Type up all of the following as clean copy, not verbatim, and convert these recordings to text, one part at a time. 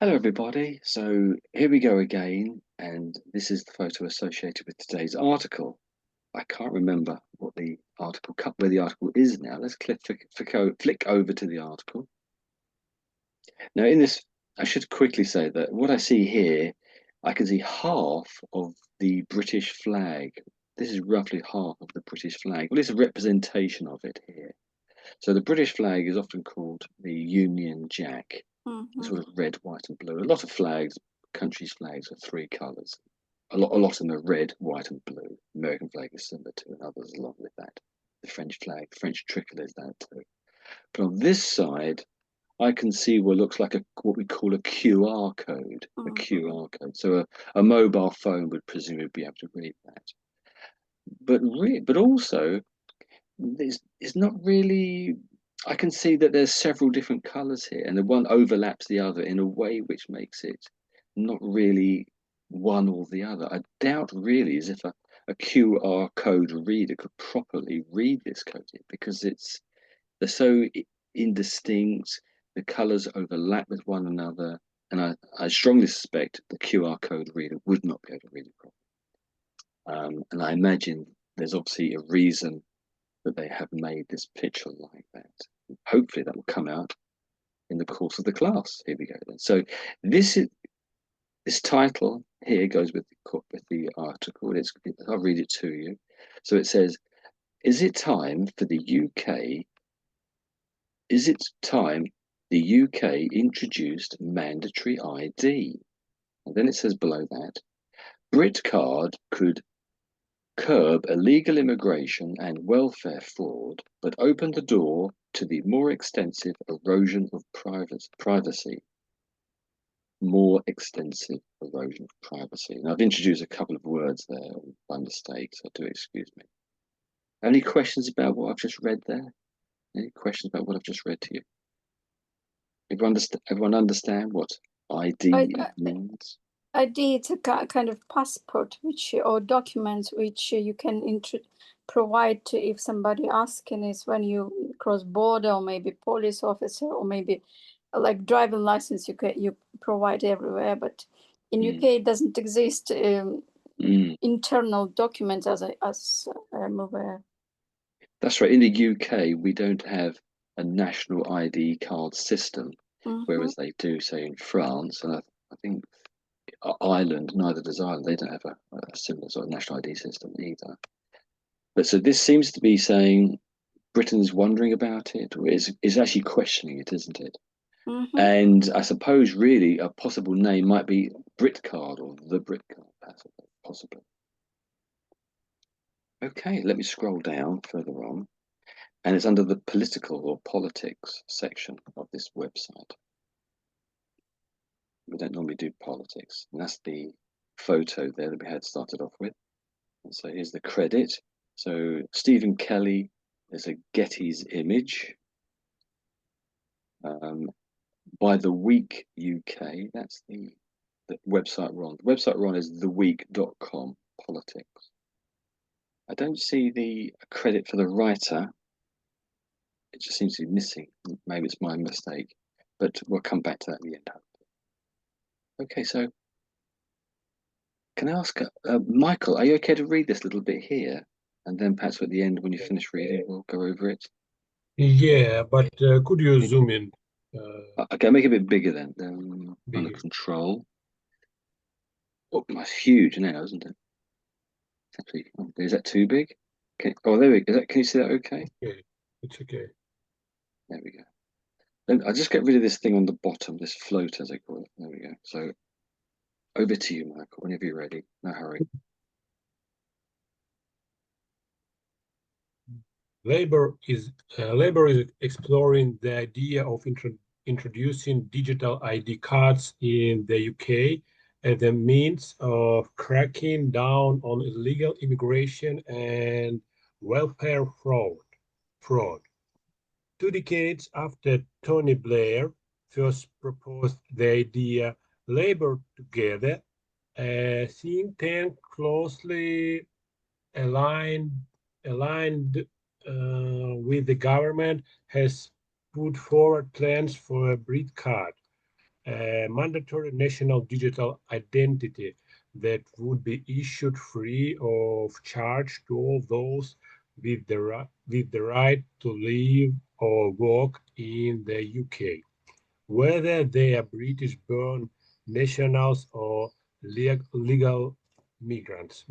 Hello, everybody. So here we go again, and this is the photo associated with today's article. I can't remember what the article, where the article is now. Let's flick over to the article. Now, in this, I should quickly say that what I see here, I can see half of the British flag. This is roughly half of the British flag. Well, it's a representation of it here. So the British flag is often called the Union Jack. Sort of red, white, and blue. A lot of flags, countries' flags are three colours. A lot of them are red, white, and blue. American flag is similar to, and others along with that. The French flag, French tricolour is that too. But on this side, I can see what looks like what we call a QR code. A QR code. So a mobile phone would presumably be able to read that. But also, it's not really. I can see that there's several different colours here, and the one overlaps the other in a way which makes it not really one or the other. I doubt really as if a QR code reader could properly read this code here because they're so indistinct. The colours overlap with one another, and I strongly suspect the QR code reader would not be able to read it properly. And I imagine there's obviously a reason that they have made this picture like that. Hopefully that will come out in the course of the class. Here we go then. So this title here goes with the article. I'll read it to you. So it says, "Is it time for the UK? Is it time the UK introduced mandatory ID?" And then it says below that, "BritCard could curb illegal immigration and welfare fraud, but open the door to the more extensive erosion of privacy." More extensive erosion of privacy. And I've introduced a couple of words there by mistake, so do excuse me. Any questions about what I've just read there? Any questions about what I've just read to you? Everyone understand what ID means? ID, it's a kind of passport, or documents which you can provide to if somebody asking is when you cross border, or maybe police officer, or maybe like driving license you provide everywhere. But in UK it doesn't exist internal documents as I'm aware. That's right. In the UK, we don't have a national ID card system, whereas they do, say, in France, and I think Ireland, neither does Ireland. They don't have a similar sort of national ID system either. But so this seems to be saying Britain's wondering about it, or is actually questioning it, isn't it? And I suppose really a possible name might be BritCard or the BritCard, possibly. Okay, let me scroll down further on, and it's under the political or politics section of this website. We don't normally do politics, and that's the photo there that we had started off with. And so here's the credit. So Stephen Kelly, there's a Getty's image. By The Week UK, that's the website we're on. The website we're on is theweek.com, politics. I don't see the credit for the writer. It just seems to be missing. Maybe it's my mistake, but we'll come back to that at the end. Okay, so can I ask, Michael, are you okay to read this little bit here? And then perhaps at the end, when you finish reading, we'll go over it. Yeah, but could you zoom in? Okay, make it a bit bigger then. Under control. Oh, that's huge now, isn't it? Actually, is that too big? Oh, there we go. Can you see that okay? Okay, it's okay. There we go. Then I'll just get rid of this thing on the bottom, this float as I call it. There we go. So over to you, Michael, whenever you're ready. No hurry. Labour is exploring the idea of introducing digital ID cards in the UK as a means of cracking down on illegal immigration and welfare fraud. 2 decades after Tony Blair first proposed the idea, Labour Together, a think tank closely aligned with the government, has put forward plans for a BritCard. a mandatory national digital identity that would be issued free of charge to all those with the right to live or work in the UK, whether they are British-born nationals or legal migrants.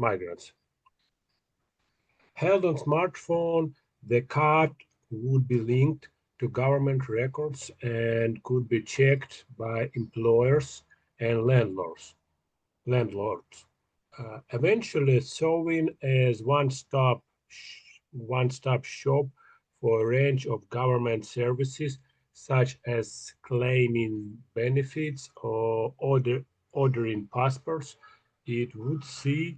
Held on smartphone, the card would be linked to government records and could be checked by employers and landlords. Eventually serving as one-stop shop for a range of government services such as claiming benefits or ordering passports. It would see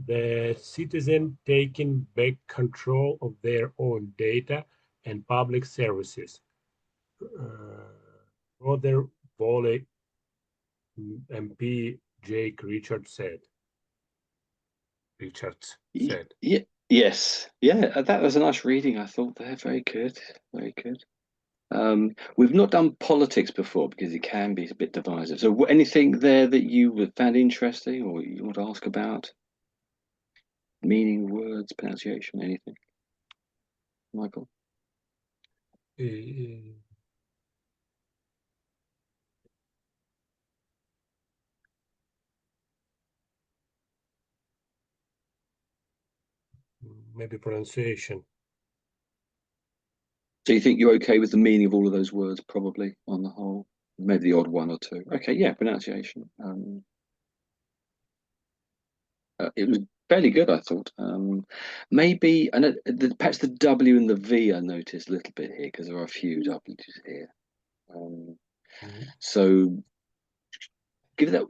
the citizen taking back control of their own data and public services. Brother Volley MP Jake Richards said. Yeah, yes, yeah, that was a nice reading, I thought there. Very good, very good. We've not done politics before because it can be a bit divisive. So, anything there that you found interesting or you want to ask about? Meaning, words, pronunciation, anything? Michael? Maybe pronunciation. So you think you're okay with the meaning of all of those words, probably on the whole? Maybe the odd one or two. Okay, yeah, pronunciation. It was fairly good, I thought. Maybe, I know perhaps the W and the V I noticed a little bit here because there are a few W's here. So give that,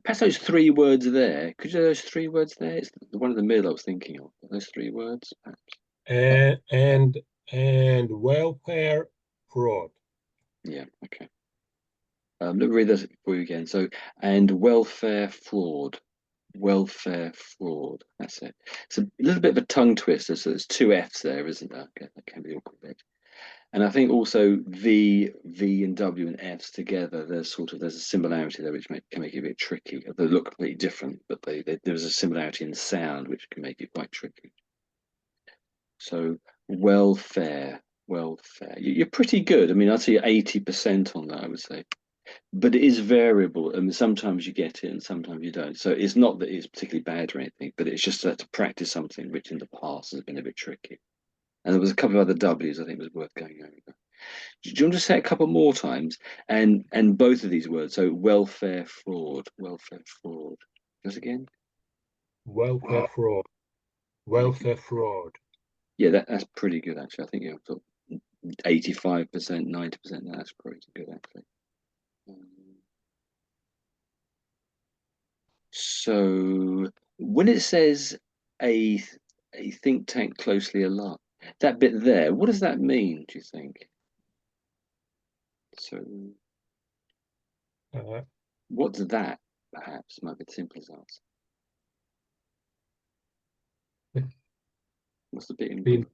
perhaps those three words there. Could you do those three words there? It's the one in the middle I was thinking of. Those three words, perhaps. And welfare fraud. Yeah, okay. Let me read this for you again. So, and welfare fraud. Welfare fraud. That's it. It's a little bit of a tongue twister. So there's two F's there, isn't there? Okay, that can be awkward bit. And I think also V and W and F's together, there's a similarity there which can make it a bit tricky. They look completely different, but there's a similarity in sound which can make it quite tricky. So welfare. You're pretty good. I mean, I'd say 80% on that, I would say. But it is variable. I mean, sometimes you get it and sometimes you don't. So it's not that it's particularly bad or anything, but it's just that to practice something which in the past has been a bit tricky. And there was a couple of other W's I think was worth going over. Do you want to say a couple more times? And both of these words. So welfare fraud. Just again? Welfare fraud. Welfare fraud. Yeah, that's pretty good actually. I think you're 85%, 90%. That's pretty good actually. So when it says a think tank closely aligned, that bit there, what does that mean, do you think? So what's that, perhaps, might be the simplest answer. What's the bit in green?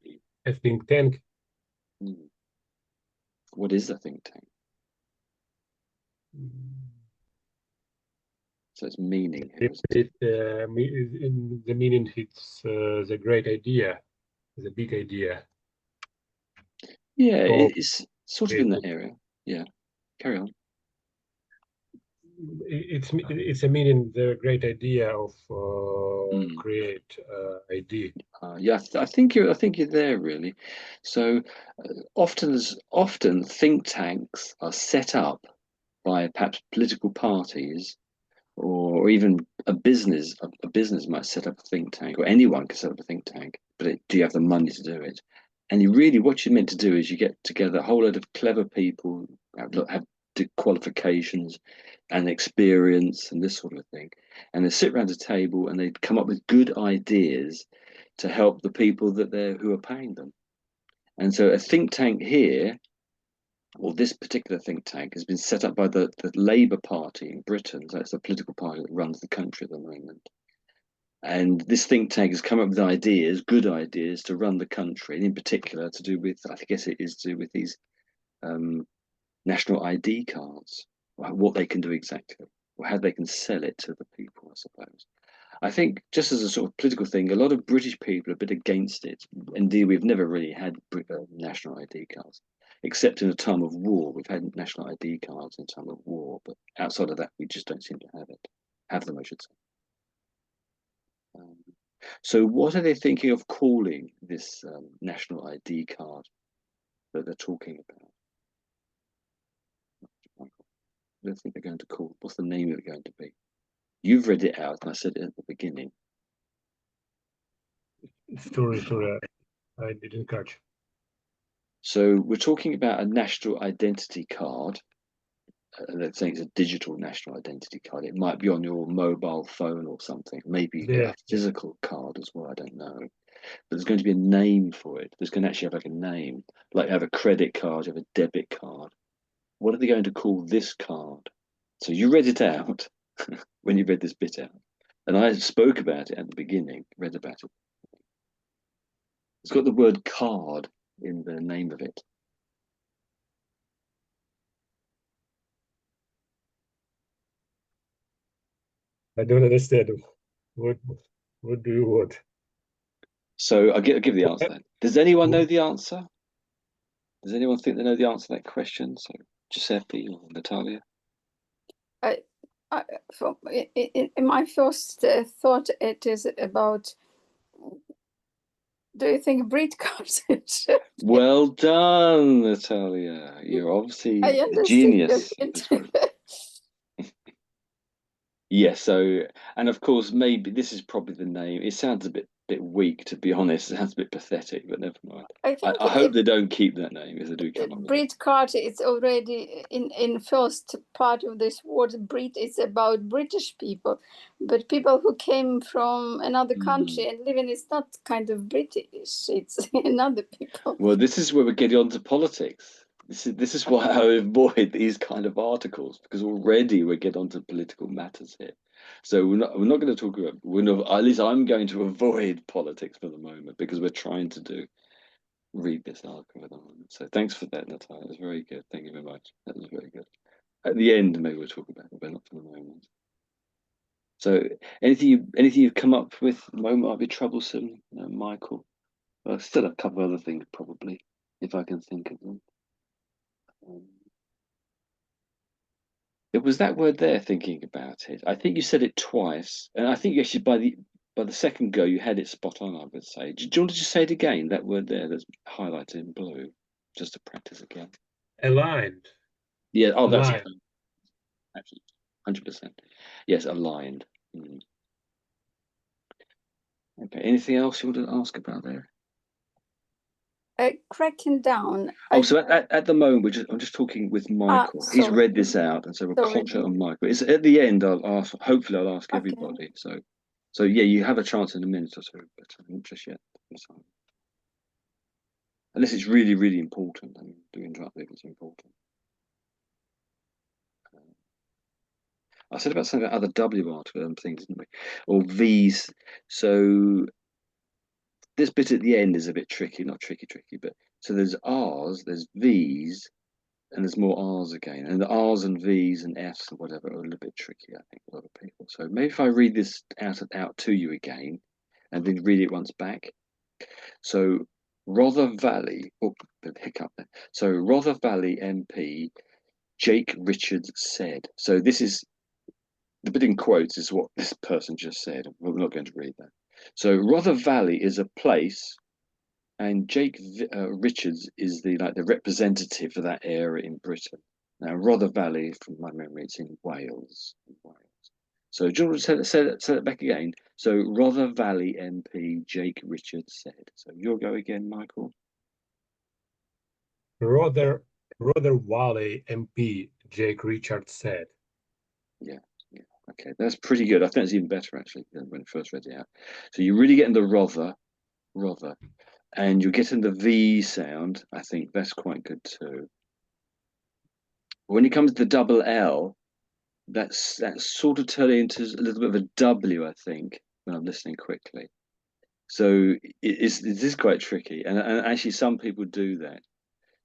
A think tank. What is a think tank? So it's meaning. The meaning it's the great idea, the big idea. Yeah, it's sort of in that area. Yeah, carry on. It's a meaning, the great idea of create idea. Yeah, I think you're there really. So often think tanks are set up by perhaps political parties or even a business. A business might set up a think tank, or anyone can set up a think tank, but do you have the money to do it? And what you're meant to do is you get together a whole load of clever people, have qualifications and experience and this sort of thing, and they sit around a table and they come up with good ideas to help the people who are paying them. And so a think tank here, or this particular think tank, has been set up by the Labour Party in Britain. So it's the political party that runs the country at the moment. And this think tank has come up with ideas, good ideas, to run the country, and in particular to do with, I guess it is to do with these national ID cards. what they can do exactly, or how they can sell it to the people, I suppose. I think just as a sort of political thing, a lot of British people are a bit against it. Indeed, we've never really had national ID cards, except in a time of war. We've had national ID cards in time of war, but outside of that, we just don't seem to have them, I should say. So what are they thinking of calling this national ID card that they're talking about? What do they think they're going to call? What's the name of it going to be? You've read it out, and I said it at the beginning. Sorry, I didn't catch. So we're talking about a national identity card. Let's say it's a digital national identity card. It might be on your mobile phone or something. Maybe you get Yeah. a physical card as well. I don't know. But there's going to be a name for it. There's going to actually have like a name. Like you have a credit card, you have a debit card. What are they going to call this card? So you read it out when you read this bit out. And I spoke about it at the beginning, read about it. It's got the word card in the name of it. I don't understand. What do you want? So I'll give the answer then. Does anyone know the answer? Does anyone think they know the answer to that question? So Giuseppe or Natalia? In my first thought, it is about. Do you think BritCard? Well done, Natalia. You're obviously I a understood genius. it. Yes, so and of course maybe this is probably the name. It sounds a bit weak, to be honest. It sounds a bit pathetic, but never mind. I think I hope they don't keep that name if they do come up with it. BritCard is already in first part of this word. Brit is about British people, but people who came from another country and live in, it's not kind of British. It's another people. Well, this is where we're getting onto politics. This is why I avoid these kind of articles, because already we get onto political matters here. So we're not going to talk about, at least I'm going to avoid politics for the moment, because we're trying to read this article at the moment. So thanks for that, Natalia. It was very good. Thank you very much. That was very good. At the end, maybe we'll talk about it, but not for the moment. So anything you've come up with at the moment might be troublesome, Michael? Well, still a couple of other things probably, if I can think of them. It was that word there, thinking about it. I think you said it twice, and I think actually by the second go you had it spot on, I would say. Do you want to just say it again, that word there that's highlighted in blue, just to practice again? Aligned. Yeah, oh, that's Aligned. actually 100%. Yes, aligned. Okay, anything else you want to ask about there? Cracking down. Oh, so at the moment, I'm just talking with Michael. He's read this out, and so we'll concentrate on Michael. It's at the end. Hopefully, I'll ask everybody. So yeah, you have a chance in a minute or two, but not just yet. Unless it's really, really important. I mean, do interrupt if it's important. I said about something about other W article and things, didn't we? Or V's. So this bit at the end is a bit tricky. Not tricky, but so there's R's, there's V's, and there's more R's again. And the R's and V's and F's and whatever are a little bit tricky, I think, a lot of people. So maybe if I read this out to you again and then read it once back. So Rother Valley, oh, hiccup there. So Rother Valley MP Jake Richards said. So this is the bit in quotes is what this person just said. We're not going to read that. So Rother Valley is a place, and Jake Richards is the representative for that area in Britain. Now Rother Valley, from my memory, it's in Wales. So do you want to say that back again? So Rother Valley MP Jake Richards said. So you'll go again, Michael. Rother Valley MP Jake Richards said. Yeah. Okay, that's pretty good. I think it's even better actually than when I first read it out. So you're really getting the Rother, and you're getting the V sound. I think that's quite good too. When it comes to the double L, that's sort of turning into a little bit of a W, I think, when I'm listening quickly. So it is quite tricky, and actually some people do that.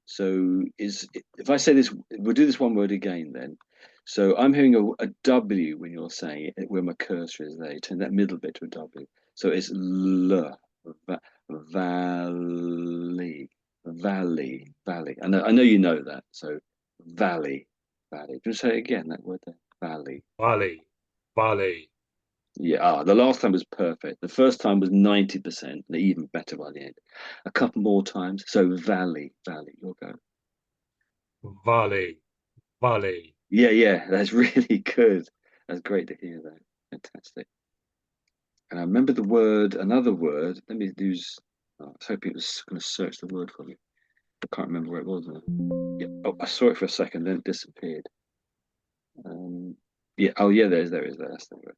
So if I say this, we'll do this one word again then. So I'm hearing a W when you're saying it, where my cursor is there. You turn that middle bit to a W. So it's L, valley, valley, valley. I know you know that. So valley, valley. Just say it again, that word there, valley. Valley, valley. Yeah, the last time was perfect. The first time was 90%, and even better by the end. A couple more times. So valley, valley, you'll go. Valley, valley. Yeah, that's really good. That's great to hear that. Fantastic. And I remember the word, another word. Let me use, I was hoping it was going to search the word for me. I can't remember where it was now. Yeah. Oh, I saw it for a second, then it disappeared. Yeah, oh yeah, there is, that's the word.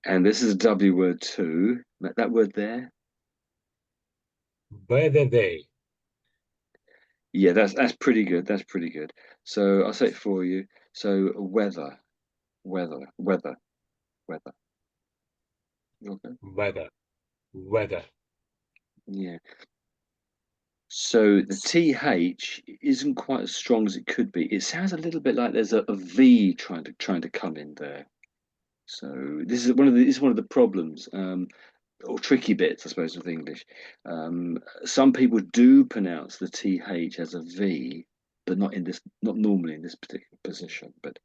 And this is a W word too. That word there. Weather day. Yeah, that's pretty good. That's pretty good. So I'll say it for you. So weather, weather, weather, weather. Okay. Weather, weather. Yeah. So the TH isn't quite as strong as it could be. It sounds a little bit like there's a V trying to come in there. So this is one of the problems, or tricky bits, I suppose, with English. Some people do pronounce the TH as a V, but not normally in this particular position. But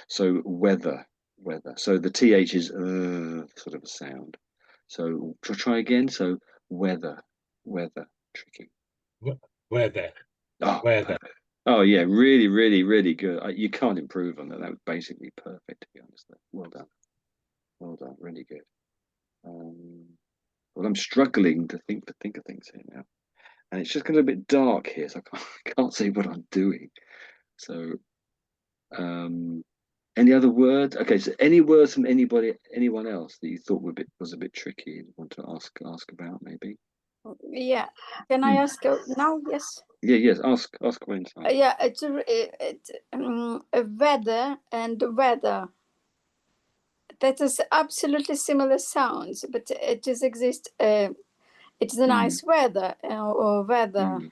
so weather, weather. So the TH is sort of a sound. So try again. So weather, weather, tricky. Weather, Oh, weather. oh yeah, really, really, really good. You can't improve on that. That was basically perfect, to be honest. Well done, well done, really good. Well, I'm struggling to think of things here now, and it's just got a bit dark here, so I can't see what I'm doing. So, any other words? Okay, so any words from anyone else that you thought was a bit tricky and want to ask about, maybe? Yeah. Can I ask now? Yes. Yeah, yes. Ask away. Yeah, it's weather and weather. That is absolutely similar sounds, but it just exists. It's a nice weather or weather.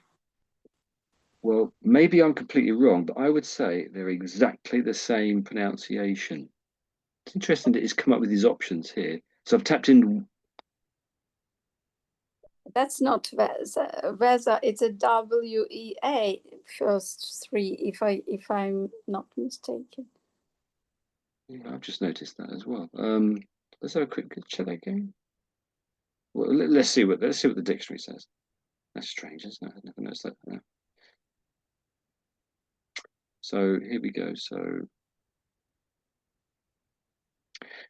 Well, maybe I'm completely wrong, but I would say they're exactly the same pronunciation. It's interesting that it's come up with these options here. So I've tapped in. That's not weather. Weather. It's a WEA first three. If I'm not mistaken. Yeah, I've just noticed that as well. Let's have a quick check that again. Well, let's see what the dictionary says. That's strange, isn't it? I never noticed that. Yeah. So here we go.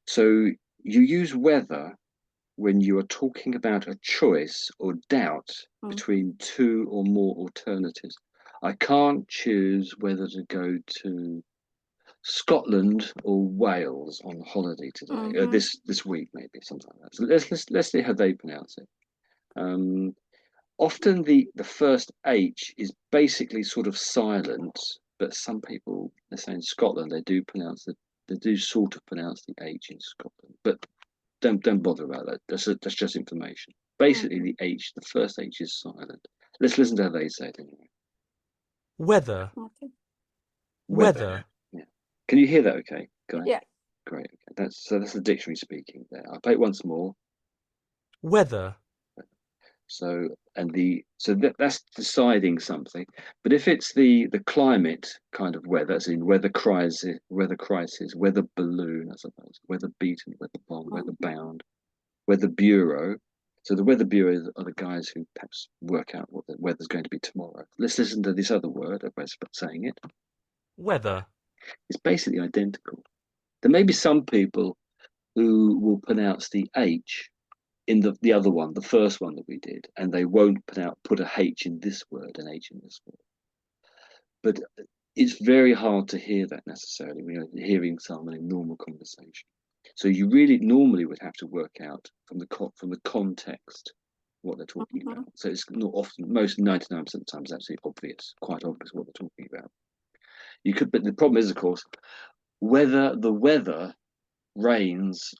So you use weather when you are talking about a choice or doubt between two or more alternatives. I can't choose whether to go to Scotland or Wales on holiday today, this week maybe, something like that. So let's see how they pronounce it. Often the first H is basically sort of silent, but some people, let's say in Scotland, they do sort of pronounce the H in Scotland, but don't bother about that. That's just information. Basically, the first H is silent. Let's listen to how they say it anyway. Weather. Okay. Weather. Yeah. Can you hear that? Okay, guys. Yeah. Great. Okay. That's the dictionary speaking there. I'll play it once more. Weather. So that's deciding something. But if it's the climate kind of weather, as in weather crisis, weather balloon, I suppose, weather beaten, weather bomb, weather bound, weather bureau. So the weather bureau are the guys who perhaps work out what the weather's going to be tomorrow. Let's listen to this other word. Everybody's saying it. Weather. It's basically identical. There may be some people who will pronounce the H in the other one, the first one that we did, and they won't put a H in this word, an H in this word. But it's very hard to hear that necessarily when you're hearing someone in normal conversation. So you really normally would have to work out from the context what they're talking about. So it's not often, most 99% of the time, it's actually obvious, quite obvious what they're talking about. But the problem is, of course, whether the weather rains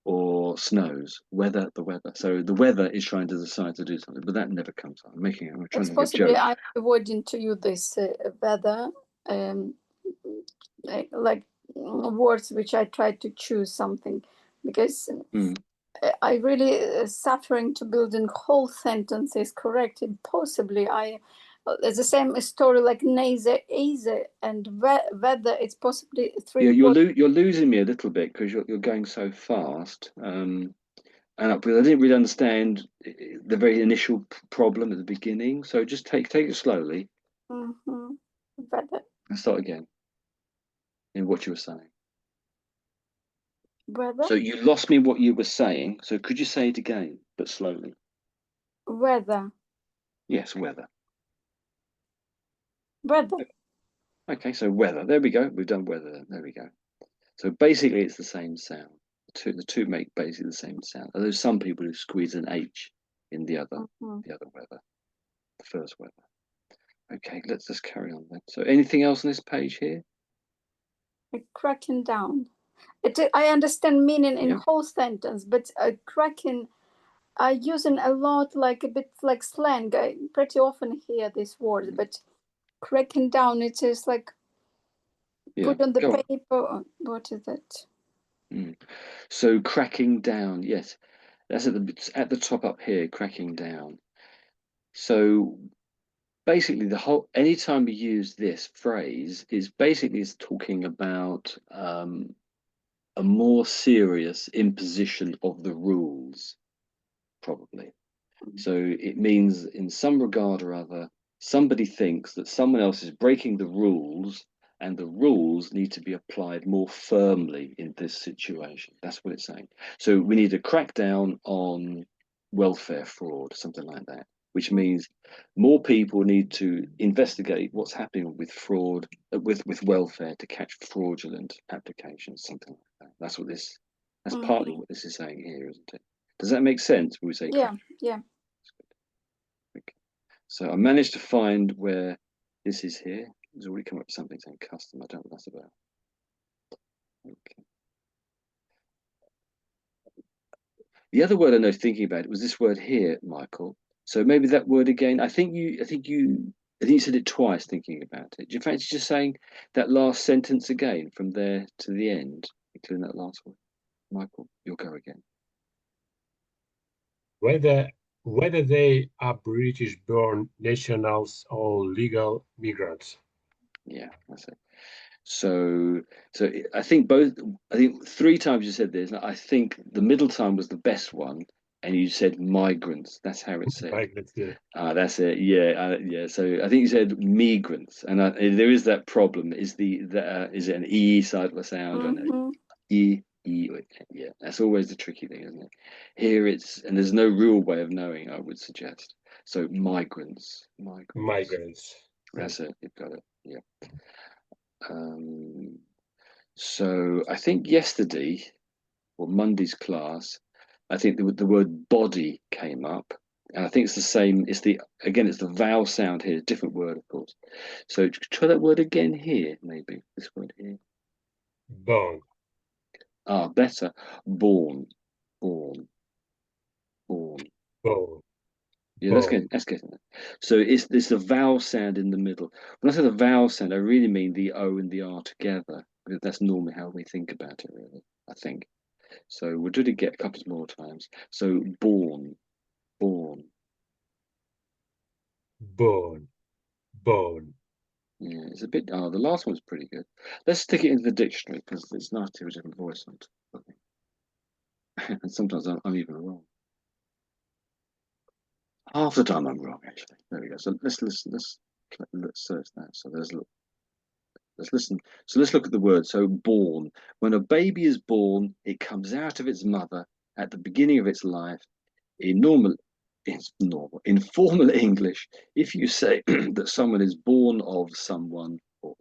or snows, the weather. So the weather is trying to decide to do something, but that never comes up. I'm trying It's to make a possibly joke. I'm avoiding to use this weather, like words which I try to choose something, because I really suffering to build in whole sentences correct. Impossibly, it's the same story like neither, either, and whether. It's possibly three. Yeah, you're losing me a little bit because you're going so fast. And I didn't really understand the very initial problem at the beginning. So just take it slowly. Whether. And start again in what you were saying. Whether. So you lost me what you were saying. So could you say it again, but slowly? Whether. Yes, whether. Whether. Okay, so whether. There we go. We've done whether. There we go. So basically, it's the same sound. The two make basically the same sound. There's some people who squeeze an H in the other whether, the first whether. Okay, let's just carry on then. So anything else on this page here? Cracking down. I understand meaning in whole sentence, but cracking, I use it a lot, like a bit like slang. I pretty often hear this word, but cracking down, it is like put on the paper. What is it? So cracking down, yes, that's at the top up here. Cracking down. So basically, anytime we use this phrase is talking about a more serious imposition of the rules, probably. So it means in some regard or other, somebody thinks that someone else is breaking the rules and the rules need to be applied more firmly in this situation. That's what it's saying. So we need to crack down on welfare fraud, something like that, which means more people need to investigate what's happening with fraud, with welfare to catch fraudulent applications, something like that. That's partly what this is saying here, isn't it? Does that make sense when we say yeah. Okay. So I managed to find where this is here. It's already come up with something saying custom. I don't know what that's about. Okay. The other word I know thinking about it was this word here, Michael. So maybe that word again. I think you said it twice thinking about it. Do you fancy just saying that last sentence again from there to the end, including that last one? Michael, you'll go again. Whether they are British-born nationals or legal migrants. Yeah, that's it. So I think three times you said this. I think the middle time was the best one, and you said migrants. That's how it said. Migrants, yeah. That's it. Yeah, yeah. So I think you said migrants, and there is that problem. Is is it an e side of a sound or an e? Yeah, that's always the tricky thing, isn't it? Here and there's no real way of knowing, I would suggest. So migrants. That's it. You've got it. Yeah. So I think yesterday or Monday's class, I think the word body came up, and I think it's the same. It's the vowel sound here, different word, of course. So try that word again here, maybe this word here. Born. Ah, better. Born. Yeah, let's get it. So it's the vowel sound in the middle. When I say the vowel sound, I really mean the O and the R together, because that's normally how we think about it, really, I think. So we'll do it again a couple more times. So born. Yeah, it's a bit. Oh, the last one's pretty good. Let's stick it into the dictionary because it's nice to hear a different voice on it. And sometimes I'm even wrong. Half the time I'm wrong, actually. There we go. So let's listen. Let's search that. So let's listen. So let's look at the word. So born. When a baby is born, it comes out of its mother at the beginning of its life. In formal English, if you say that someone is born of someone or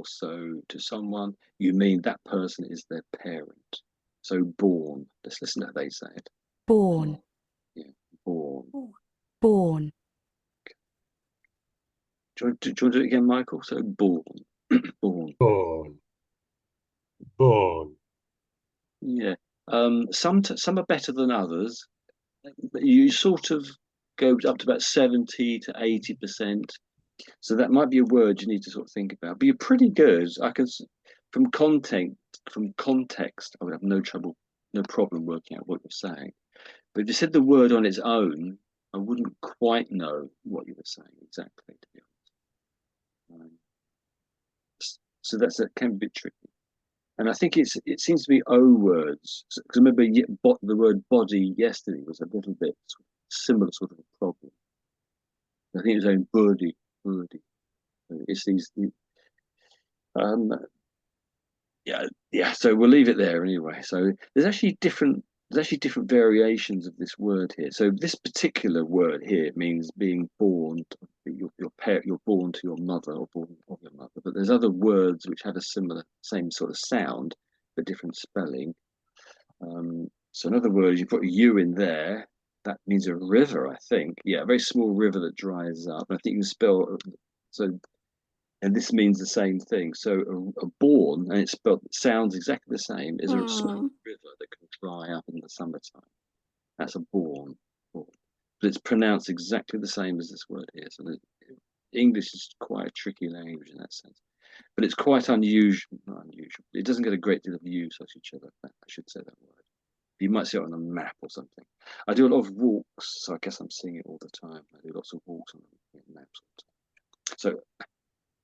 so to someone, you mean that person is their parent. So born. Let's listen to how they say it. Born. Yeah, born. Born. Do you want to do it again, Michael? So born. Born. Yeah. Some are better than others. You sort of go up to about 70 to 80%. So that might be a word you need to sort of think about. But you're pretty good. from context, I would have no problem working out what you're saying. But if you said the word on its own, I wouldn't quite know what you were saying exactly, to be honest. So that can be a bit tricky. And I think it seems to be O words. Because remember, the word body yesterday was a little bit similar sort of a problem. I think it was saying birdie. It's these. Yeah. So we'll leave it there anyway. So there's actually different variations of this word here. So this particular word here means being born. You're born to your mother or born of your mother. But there's other words which have a same sort of sound, but different spelling. So in other words, you put a U in there. That means a river, I think. Yeah, a very small river that dries up. I think you can spell so. And this means the same thing. So a born, and it's spelled, sounds exactly the same, is a small river that can dry up in the summertime. That's a born. But it's pronounced exactly the same as this word here. So English is quite a tricky language in that sense. But it's quite unusual. Not unusual. It doesn't get a great deal of use, I should say that word. You might see it on a map or something. I do a lot of walks, so I guess I'm seeing it all the time. I do lots of walks on maps all the time. So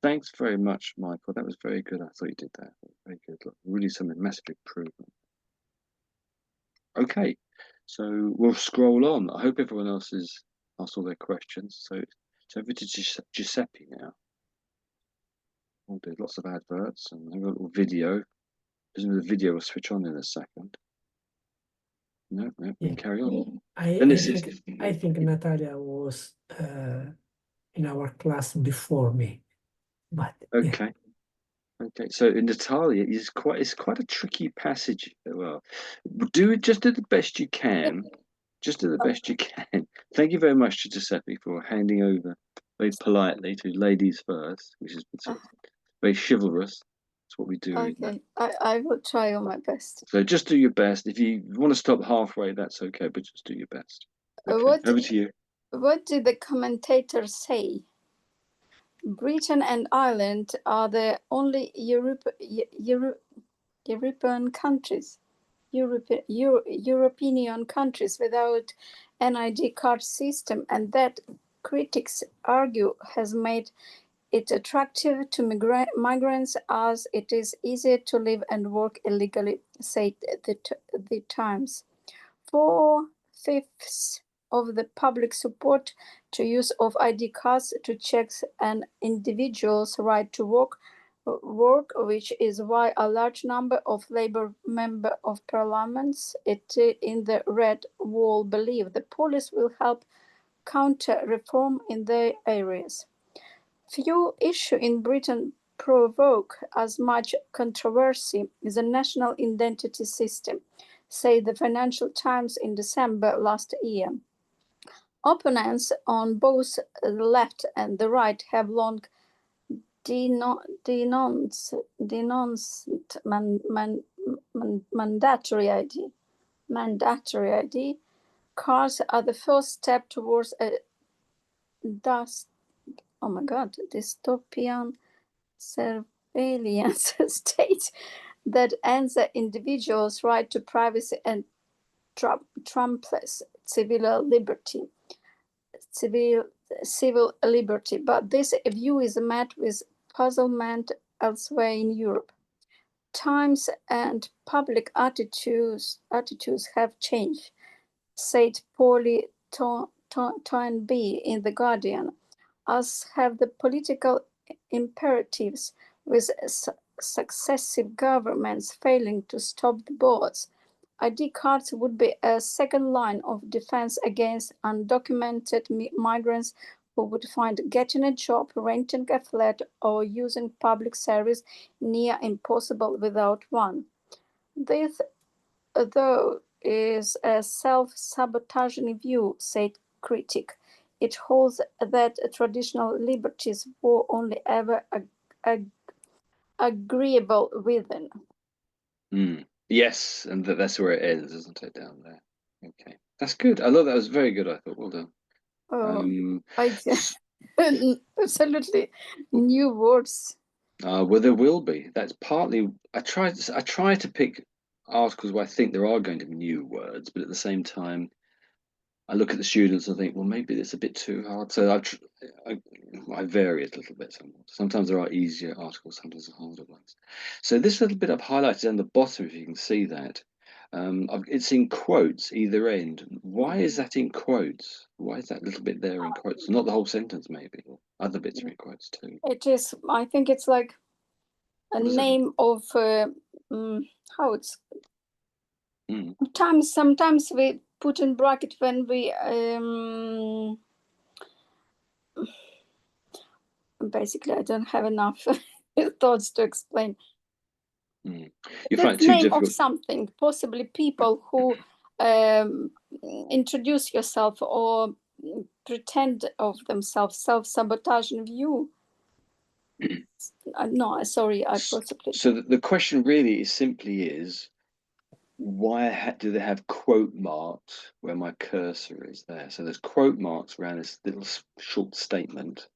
thanks very much, Michael. That was very good. I thought you did that. Very good. Look, really some massive improvement. Okay, so we'll scroll on. I hope everyone else has asked all their questions. So over to Giuseppe now. We'll do lots of adverts and have a little video. The video will switch on in a second. No, we carry on. I think Natalia was in our class before me, but okay. Okay, so Natalia is quite a tricky passage. Well, do the best you can. Just do the best you can. Thank you very much to Giuseppe for handing over very politely to ladies first, which is very chivalrous. That's what we do. Okay, I will try on my best. So just do your best. If you want to stop halfway, that's okay, but just do your best. Okay, over to you. What did the commentators say? Britain and Ireland are the only European countries without an ID card system, and that critics argue has made it attractive to migrants as it is easier to live and work illegally, said the Times. 4/5 of the public support to use of ID cards to check an individual's right to work, which is why a large number of Labour Member of Parliaments in the Red Wall believe the police will help counter reform in their areas. Few issues in Britain provoke as much controversy as the national identity system, said the Financial Times in December last year. Opponents on both the left and the right have long denounced mandatory ID cards are the first step towards a dystopian surveillance state that ends the individual's right to privacy and tramples civil liberty. But this view is met with puzzlement elsewhere in Europe. Times and public attitudes have changed, said Polly Toynbee in The Guardian, as have the political imperatives, with successive governments failing to stop the boards. ID cards would be a second line of defense against undocumented migrants who would find getting a job, renting a flat, or using public service near impossible without one. This, though, is a self-sabotaging view, said critic. It holds that traditional liberties were only ever agreeable within. Yes, and that's where it ends, isn't it, down there? Okay, that's good. I love that. It was very good, I thought. Well done. Absolutely new words. Well, there will be. That's partly. I try to pick articles where I think there are going to be new words, but at the same time, I look at the students and think, well, maybe it's a bit too hard. So I vary it a little bit. Sometimes there are easier articles, sometimes there are harder ones. So this little bit I've highlighted on the bottom, if you can see that, it's in quotes either end. Why is that in quotes? Why is that little bit there in quotes? Not the whole sentence, maybe. Or other bits are in quotes too. It is. I think it's like a name of how it's. Sometimes we put in bracket when we basically I don't have enough thoughts to explain. You find it too name difficult. Of something, possibly people who introduce yourself or pretend of themselves, self-sabotage in view. No, sorry, I possibly. So the question really is why do they have quote marks where my cursor is there? So there's quote marks around this little short statement.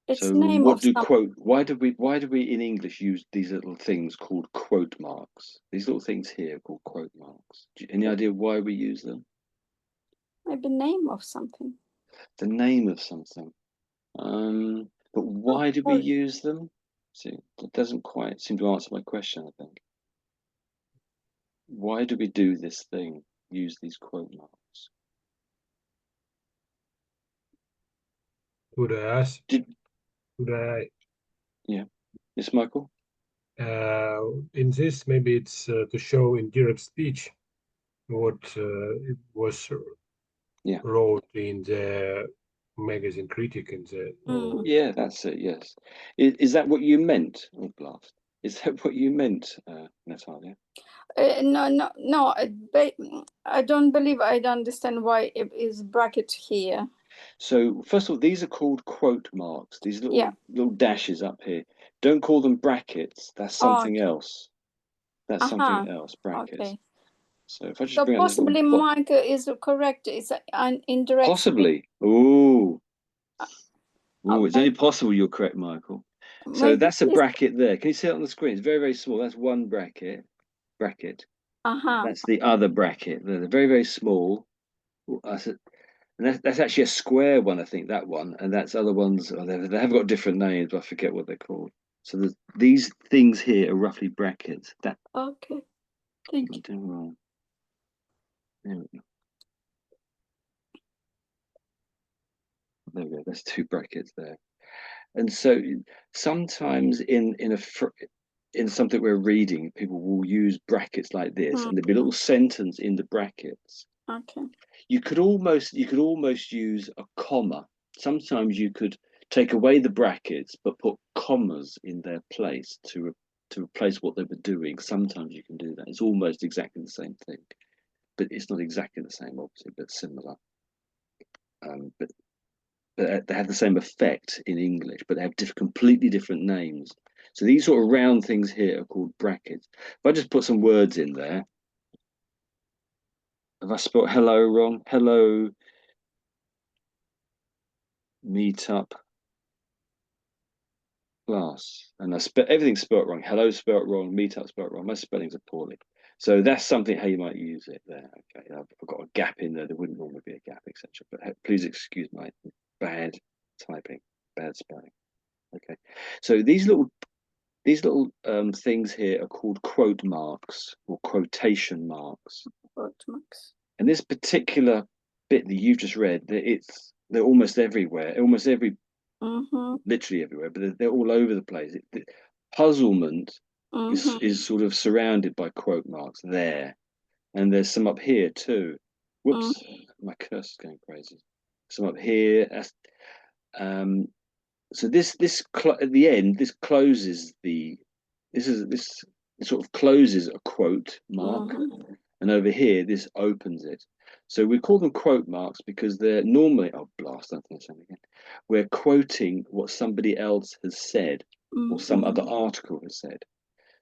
It's so name what of do quote? Why do we in English use these little things called quote marks? These little things here are called quote marks. Any idea why we use them? Maybe name of something. The name of something. But why do we use them? See, that doesn't quite seem to answer my question, I think. Why do we do this thing? Use these quote marks? Could I ask? Could I? Yeah. Yes, Michael? In this, maybe it's to show in direct speech what it was wrote in the magazine critic in the. Yeah, that's it. Yes. Is that what you meant? Oh, blast! Is that what you meant, Natalia? No. I don't believe I'd understand why it is bracket here. So first of all, these are called quote marks. These little dashes up here. Don't call them brackets. That's something else. That's something else. Brackets. Okay. So if I just bring possibly Mike is correct. It's an indirect. Possibly. Ooh. Ooh, it's only possible you're correct, Michael. So that's a bracket there. Can you see it on the screen? It's very, very small. That's one bracket. That's the other bracket. They're very, very small. And that's actually a square one, I think, that one. And that's other ones. They have got different names, but I forget what they're called. So these things here are roughly brackets. Okay. Thank you. Doing wrong. There we go. There we go. There's two brackets there. And so sometimes in something we're reading, people will use brackets like this, and there'll be a little sentence in the brackets. Okay. You could almost use a comma. Sometimes you could take away the brackets but put commas in their place to replace what they were doing. Sometimes you can do that. It's almost exactly the same thing, but it's not exactly the same, obviously, but similar. But they have the same effect in English, but they have completely different names. So these sort of round things here are called brackets. If I just put some words in there, have I spelled hello wrong? Hello, meetup, class. And everything's spelled wrong. Hello spelled wrong, meetup spelled wrong. My spellings are poorly. So that's something how you might use it there. Okay, I've got a gap in there. There wouldn't normally be a gap, etc. But please excuse my bad typing, bad spelling. Okay, so these little things here are called quote marks or quotation marks. Quote marks. And this particular bit that you've just read, they're almost everywhere, literally everywhere, but they're all over the place. Puzzlement is sort of surrounded by quote marks there, and there's some up here too. Whoops, my cursor's going crazy. Some up here. So this at the end, this closes this sort of closes a quote mark, and over here this opens it. So we call them quote marks because they're normally we're quoting what somebody else has said or some other article has said.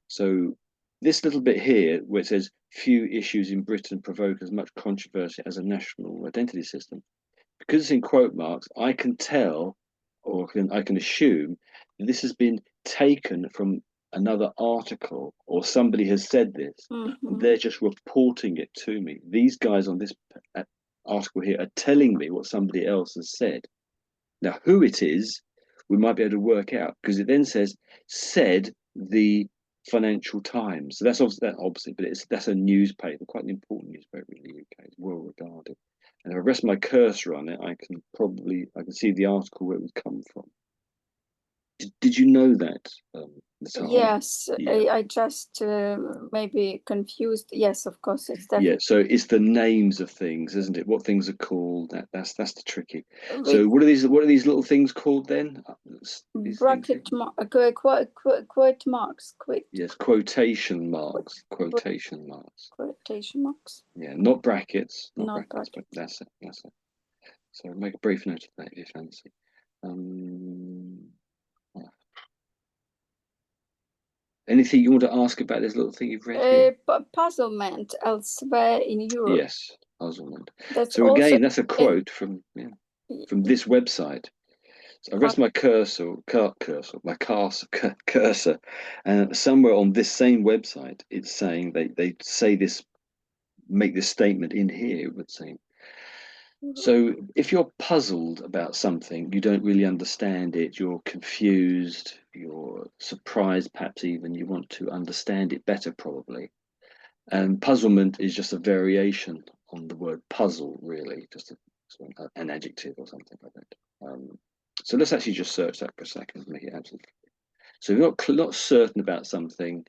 So this little bit here where it says few issues in Britain provoke as much controversy as a national identity system, because it's in quote marks, I can tell, or I can assume that this has been taken from another article, or somebody has said this, and they're just reporting it to me. These guys on this article here are telling me what somebody else has said. Now, who it is, we might be able to work out, because it then says, said the Financial Times. So that's obviously, but that's a newspaper, quite an important newspaper in the UK. It's well regarded. And if I rest my cursor on it, I can see the article where it would come from. Did you know that, Natalia? Yes, Yeah. I just maybe confused. Yes, of course, it's Yeah, definitely. so it's the names of things, isn't it? What things are called. That's the tricky. So what are these little things called then? Bracket quote marks. Yes, quotation marks. Quotation marks. Quotation marks. Yeah, not brackets. Not brackets, but that's it. That's it. So make a brief note of that if you fancy. Anything you want to ask about this little thing you've read here? Puzzlement elsewhere in Europe. Yes, puzzlement. That's so also again, that's a quote from this website. So I rest my cursor, and somewhere on this same website, it's saying they say this, make this statement in here. It would seem. So if you're puzzled about something, you don't really understand it, you're confused, you're surprised, perhaps even you want to understand it better, probably. And puzzlement is just a variation on the word puzzle, really, just an adjective or something like that. So let's actually just search that for a second and make it absolutely clear. So if you're not certain about something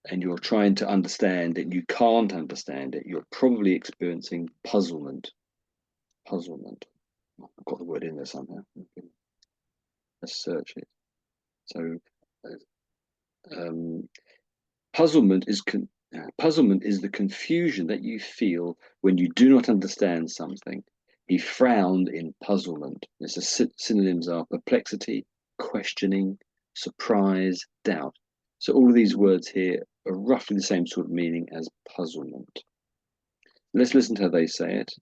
and you're trying to understand it and you can't understand it, you're probably experiencing puzzlement. Puzzlement. I've got the word in there somehow. Let's search it. So puzzlement is the confusion that you feel when you do not understand something. He frowned in puzzlement. Synonyms are perplexity, questioning, surprise, doubt. So all of these words here are roughly the same sort of meaning as puzzlement. Let's listen to how they say it.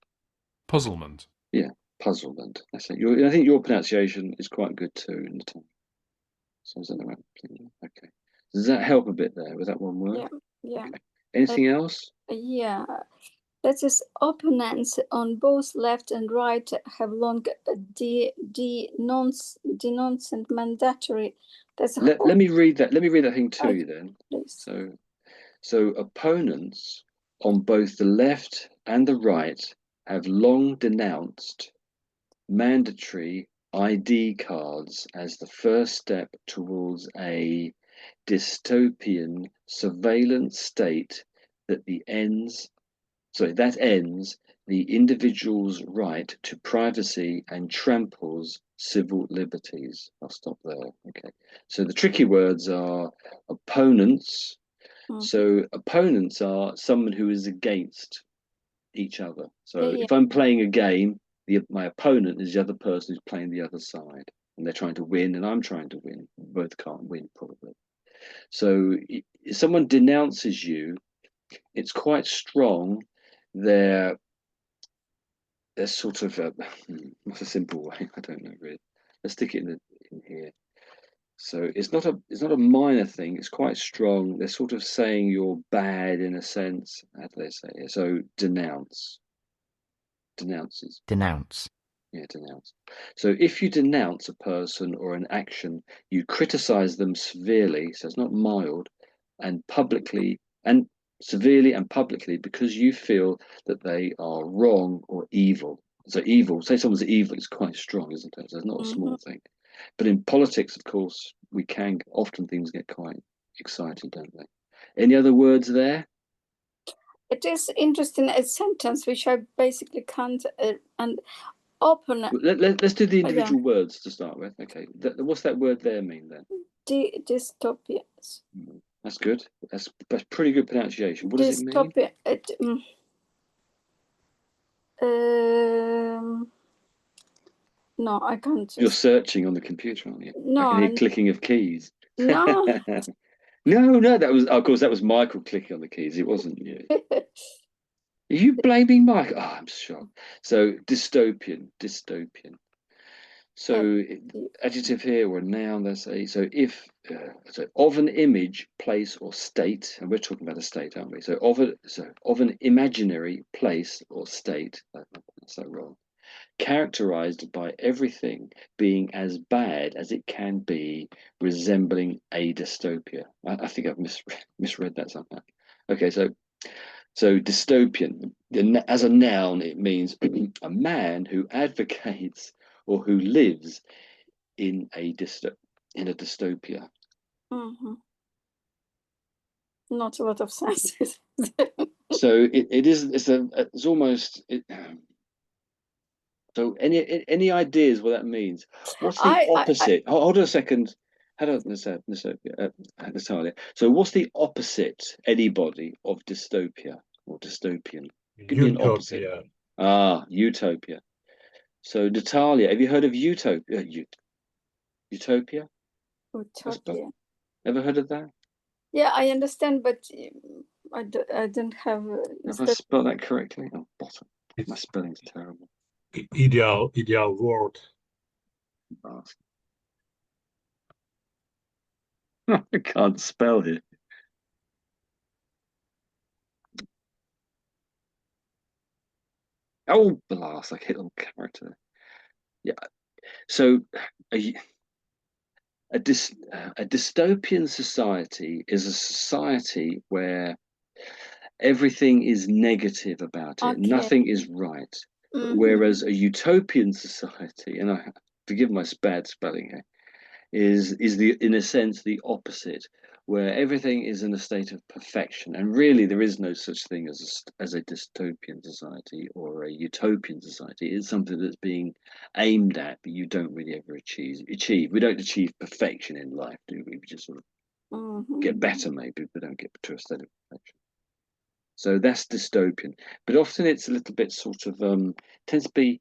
Puzzlement. Yeah, puzzlement. That's it. I think your pronunciation is quite good too. So is that the right thing? Okay. Does that help a bit there with that one word? Yeah. Okay. Anything else? Yeah. That is, opponents on both left and right have long denounced and mandatory. Let me read that. Let me read that thing to you then. Please. So opponents on both the left and the right have long denounced mandatory ID cards as the first step towards a dystopian surveillance state that ends the individual's right to privacy and tramples civil liberties. I'll stop there. Okay. So the tricky words are opponents. So opponents are someone who is against each other. So if I'm playing a game, my opponent is the other person who's playing the other side, and they're trying to win, and I'm trying to win. We both can't win, probably. So if someone denounces you, it's quite strong. They're sort of what's a simple way? I don't know really. Let's stick it in here. So it's not a minor thing. It's quite strong. They're sort of saying you're bad in a sense. How do they say it? So denounces. Denounce. Yeah, denounce. So if you denounce a person or an action, you criticize them severely. So it's not mild, and publicly and severely and publicly because you feel that they are wrong or evil. So evil, say someone's evil, is quite strong, isn't it? So it's not a small thing. But in politics, of course, often things get quite exciting, don't they? Any other words there? It is interesting, a sentence which I basically can't and open. Let's do the individual words to start with. Okay, what's that word there mean then? Dystopians. That's good. That's pretty good pronunciation. What does it mean? No, I can't. You're searching on the computer, aren't you? No, I can hear clicking of keys. No. No, that was, of course, that was Michael clicking on the keys. It wasn't you. Are you blaming Michael? Oh, I'm shocked. So dystopian. So adjective here or a noun, let's say. So if so of an image, place or state, and we're talking about a state, aren't we? So of an imaginary place or state, that's so wrong. Characterized by everything being as bad as it can be, resembling a dystopia. I think I've misread that somehow. Okay, so dystopian, as a noun, it means a man who advocates or who lives in a dystopia. Mm-hmm. Not a lot of sense. So it's almost. So any ideas what that means? What's the opposite? Hold on a second. Natalia. So what's the opposite, anybody, of dystopia or dystopian? Give me an opposite. Utopia. Utopia. So Natalia, have you heard of utopia? Utopia? Utopia. Ever heard of that? Yeah, I understand, but I don't have. Have I spelled that correctly? Oh, bottom. My spelling's terrible. Ideal word. I can't spell it. Oh, blast! I hit on character. Yeah. So a dystopian society is a society where everything is negative about it. Okay. Nothing is right. Whereas a utopian society, and I forgive my bad spelling here, is in a sense the opposite, where everything is in a state of perfection, and really there is no such thing as a dystopian society or a utopian society. It's something that's being aimed at, but you don't really ever achieve. We don't achieve perfection in life, do we? We just sort of get better, maybe, but don't get to a state of perfection. So that's dystopian, but often it's a little bit sort of tends to be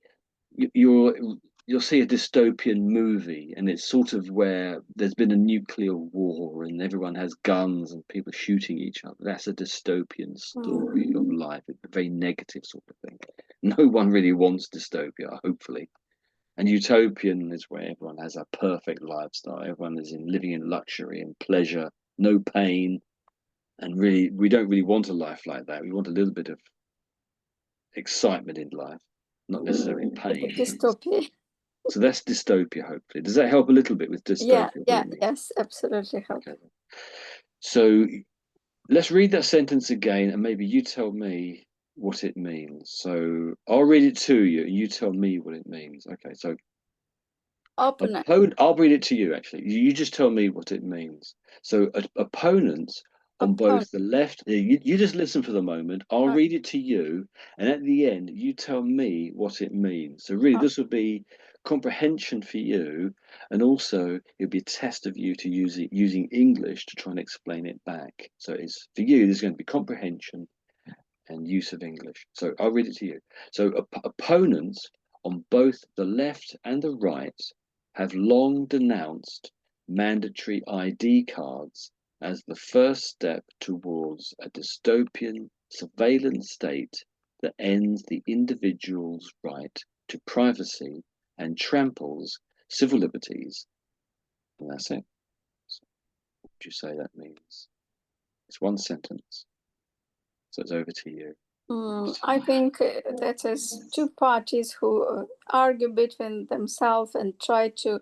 you'll see a dystopian movie, and it's sort of where there's been a nuclear war and everyone has guns and people shooting each other. That's a dystopian story of life. It's a very negative sort of thing. No one really wants dystopia, hopefully. And utopian is where everyone has a perfect lifestyle. Everyone is living in luxury and pleasure, no pain. And really, we don't really want a life like that. We want a little bit of excitement in life, not necessarily pain. Dystopia. So that's dystopia, hopefully. Does that help a little bit with dystopia? Yes, absolutely help. Okay. So let's read that sentence again, and maybe you tell me what it means. So I'll read it to you, and you tell me what it means. Okay, so I'll read it to you, actually. You just tell me what it means. So opponents on both the left, you just listen for the moment. I'll read it to you, and at the end, you tell me what it means. So really, this would be comprehension for you, and also it'll be a test of you to using English to try and explain it back. So it's for you, there's going to be comprehension and use of English. So I'll read it to you. So opponents on both the left and the right have long denounced mandatory ID cards as the first step towards a dystopian surveillance state that ends the individual's right to privacy and tramples civil liberties. And that's it. So what would you say that means? It's one sentence. So it's over to you. I think that is two parties who argue between themselves and try to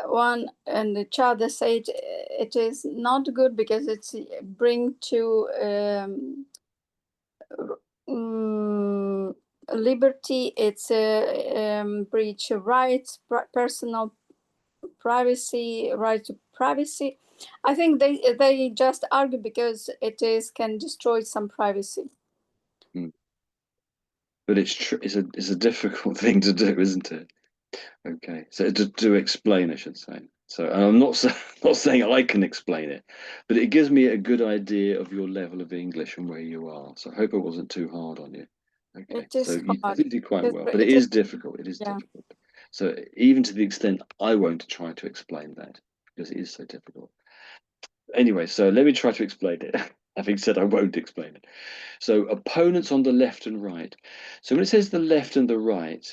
one and each other say it is not good because it's bring to liberty, it's a breach of rights, personal privacy, right to privacy. I think they just argue because can destroy some privacy. But it's a difficult thing to do, isn't it? Okay, so to explain, I should say. So I'm not saying I can explain it, but it gives me a good idea of your level of English and where you are. So I hope it wasn't too hard on you. Okay, it is hard. I think you did quite well, but it is difficult. It is difficult. So even to the extent I won't try to explain that because it is so difficult. Anyway, so let me try to explain it. Having said I won't explain it. So opponents on the left and right. So when it says the left and the right,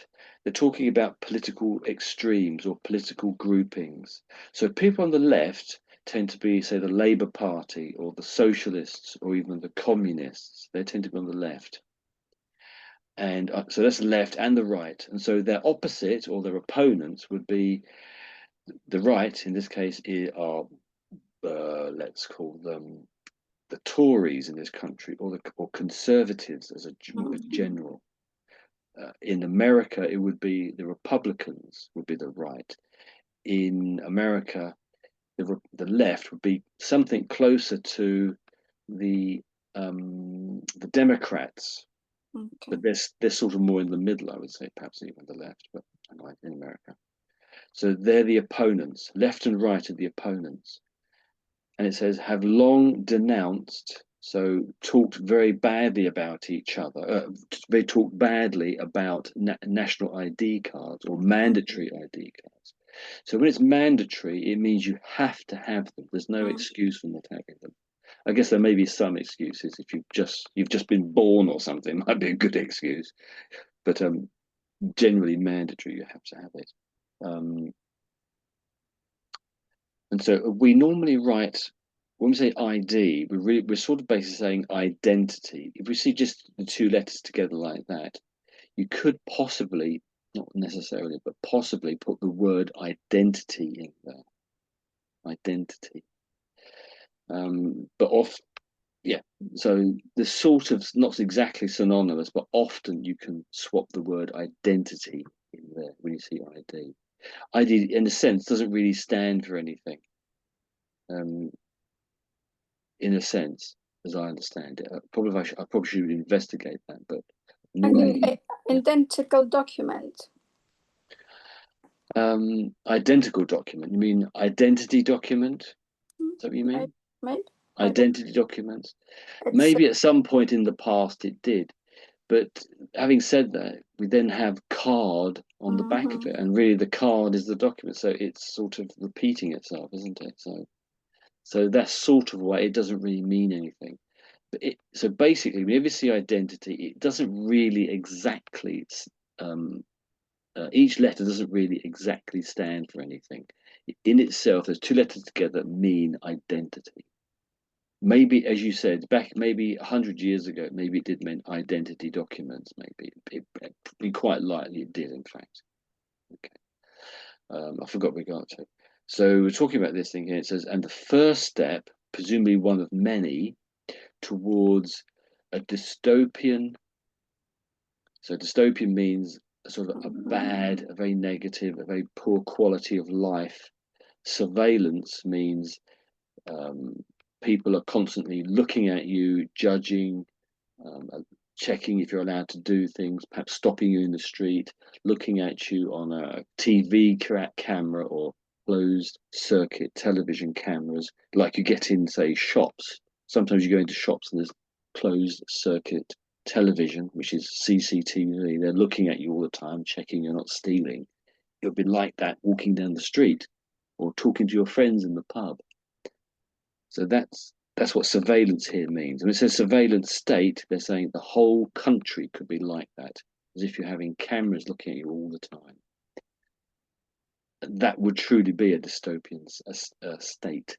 they're talking about political extremes or political groupings. So people on the left tend to be, say, the Labour Party or the Socialists or even the Communists. They tend to be on the left. And so that's the left and the right. And so their opposite or their opponents would be the right, in this case, are, let's call them the Tories in this country, or conservatives as a general. In America, it would be the Republicans would be the right. In America, the left would be something closer to the Democrats, but they're sort of more in the middle, I would say, perhaps even the left, but in America. So they're the opponents. Left and right are the opponents. And it says, have long denounced, so talked very badly about each other. They talked badly about national ID cards or mandatory ID cards. So when it's mandatory, it means you have to have them. There's no excuse for not having them. I guess there may be some excuses if you've just been born or something, might be a good excuse. But generally mandatory, you have to have it. And so we normally write, when we say ID, we're sort of basically saying identity. If we see just the two letters together like that, you could possibly, not necessarily, but possibly put the word identity in there. Identity. So they're sort of not exactly synonymous, but often you can swap the word identity in there when you see ID. ID, in a sense, doesn't really stand for anything. In a sense, as I understand it, I probably should investigate that. But identical document. Identical document. You mean identity document? Is that what you mean? Maybe. Identity documents. Maybe at some point in the past it did, but having said that, we then have card on the back of it, and really the card is the document, so it's sort of repeating itself, isn't it? So that's sort of why it doesn't really mean anything. But so basically, whenever you see identity, it doesn't really exactly. Each letter doesn't really exactly stand for anything. In itself, those two letters together mean identity. Maybe, as you said, back maybe 100 years ago, maybe it did mean identity documents. Maybe it quite likely it did, in fact. Okay, I forgot we got to. So we're talking about this thing here. It says, and the first step, presumably one of many, towards a dystopian. So dystopian means sort of a bad, a very negative, a very poor quality of life. Surveillance means people are constantly looking at you, judging, checking if you're allowed to do things, perhaps stopping you in the street, looking at you on a TV camera or closed circuit television cameras, like you get in, say, shops. Sometimes you go into shops and there's closed circuit television, which is CCTV. They're looking at you all the time, checking you're not stealing. It would be like that walking down the street or talking to your friends in the pub. So that's what surveillance here means. When it says surveillance state, they're saying the whole country could be like that, as if you're having cameras looking at you all the time. That would truly be a dystopian state.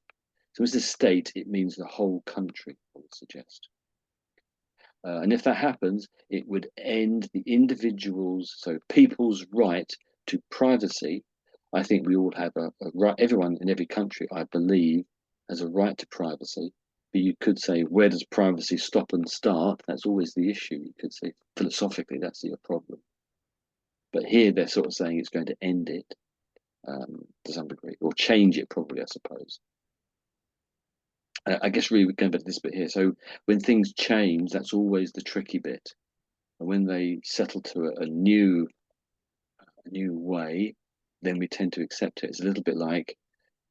So as a state, it means the whole country, I would suggest. And if that happens, it would end the individual's, so people's right to privacy. I think we all have a right, everyone in every country, I believe, has a right to privacy. But you could say, where does privacy stop and start? That's always the issue. You could say, philosophically, that's the problem. But here they're sort of saying it's going to end it to some degree, or change it probably, I suppose. I guess really we're going back to this bit here. So when things change, that's always the tricky bit. And when they settle to a new way, then we tend to accept it. It's a little bit like,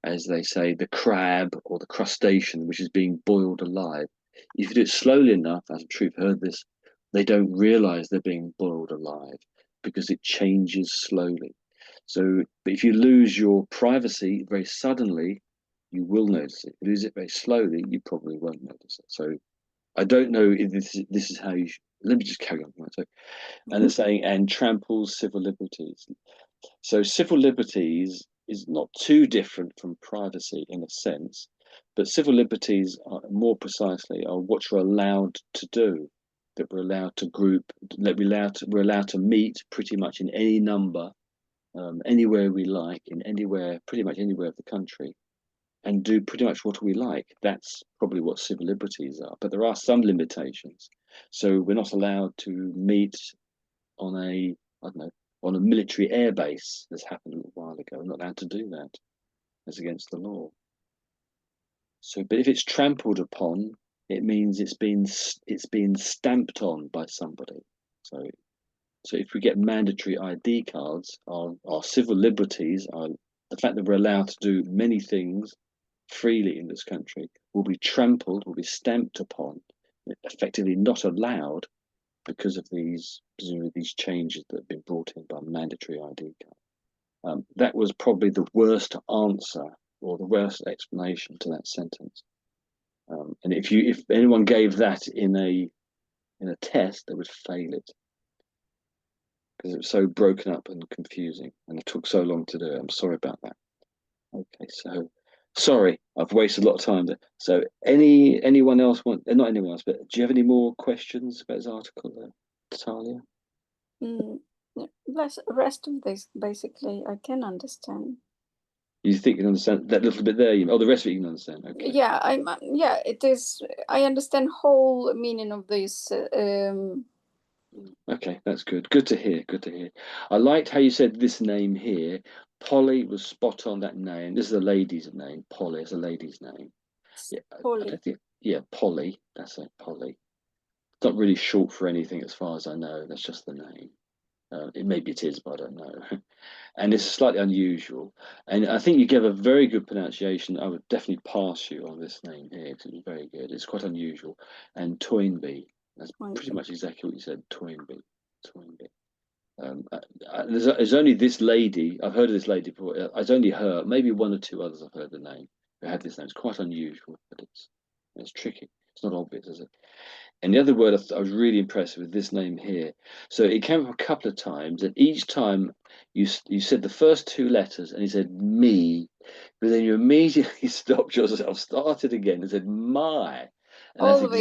as they say, the crab or the crustacean, which is being boiled alive. If you do it slowly enough, as I'm sure you've heard this, they don't realize they're being boiled alive because it changes slowly. So, but if you lose your privacy very suddenly, you will notice it. If you lose it very slowly, you probably won't notice it. So I don't know if this is how let me just carry on. Right? So, and it's saying, and tramples civil liberties. So civil liberties is not too different from privacy in a sense, but civil liberties are more precisely are what you're allowed to do, that we're allowed to group, that we're allowed to meet pretty much in any number, anywhere we like, in anywhere, pretty much anywhere of the country, and do pretty much what we like. That's probably what civil liberties are, but there are some limitations. So we're not allowed to meet on a, I don't know, on a military airbase. This happened a little while ago. We're not allowed to do that. That's against the law. So, but if it's trampled upon, it means it's been stamped on by somebody. So if we get mandatory ID cards, our civil liberties, are the fact that we're allowed to do many things freely in this country, will be trampled, will be stamped upon, effectively not allowed, because of presumably these changes that have been brought in by mandatory ID card. That was probably the worst answer or the worst explanation to that sentence. And if anyone gave that in a test, they would fail it because it was so broken up and confusing, and it took so long to do it. I'm sorry about that. Okay, so sorry, I've wasted a lot of time there. So anyone else want? Not anyone else, but do you have any more questions about this article there, Talia? The rest of this, basically, I can understand. You think you can understand that little bit there? The rest of it you can understand. Okay. Yeah, it is. I understand whole meaning of this. Okay, that's good. Good to hear. Good to hear. I liked how you said this name here. Polly was spot on that name. This is a lady's name. Polly is a lady's name. Yeah, Polly. I don't think. Yeah, Polly. That's it. Polly. It's not really short for anything, as far as I know. That's just the name. Maybe it is, but I don't know. And it's slightly unusual. And I think you gave a very good pronunciation. I would definitely pass you on this name here because it was very good. It's quite unusual. And Toynbee. That's pretty much exactly what you said. Toynbee. Toynbee. There's only this lady. I've heard of this lady before. It's only her. Maybe one or two others I've heard the name who had this name. It's quite unusual, but it's tricky. It's not obvious, is it? And the other word I was really impressed with this name here. So it came up a couple of times, and each time you said the first two letters, and he said me, but then you immediately stopped yourself, started again, and said my. And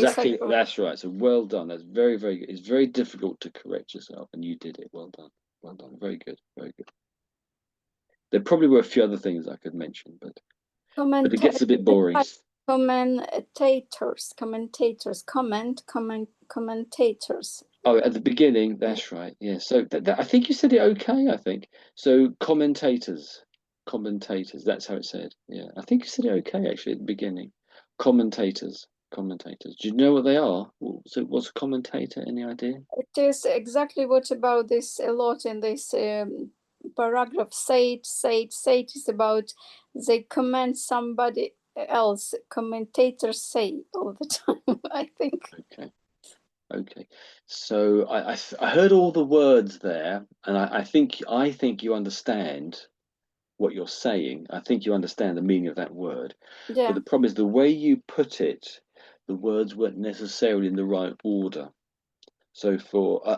that's right. So well done. That's very, very good. It's very difficult to correct yourself, and you did it. Well done. Well done. Very good. Very good. There probably were a few other things I could mention, but it gets a bit boring. Commentators. Oh, at the beginning, that's right. Yeah. So I think you said it okay. I think so. Commentators. That's how it said. Yeah. I think you said it okay actually at the beginning. Commentators. Do you know what they are? So what's a commentator? Any idea? It is exactly what about this a lot in this paragraph. Say it is about they comment somebody else. Commentators say all the time. I think. Okay. So I heard all the words there, and I think you understand what you're saying. I think you understand the meaning of that word. Yeah. But the problem is the way you put it, the words weren't necessarily in the right order. So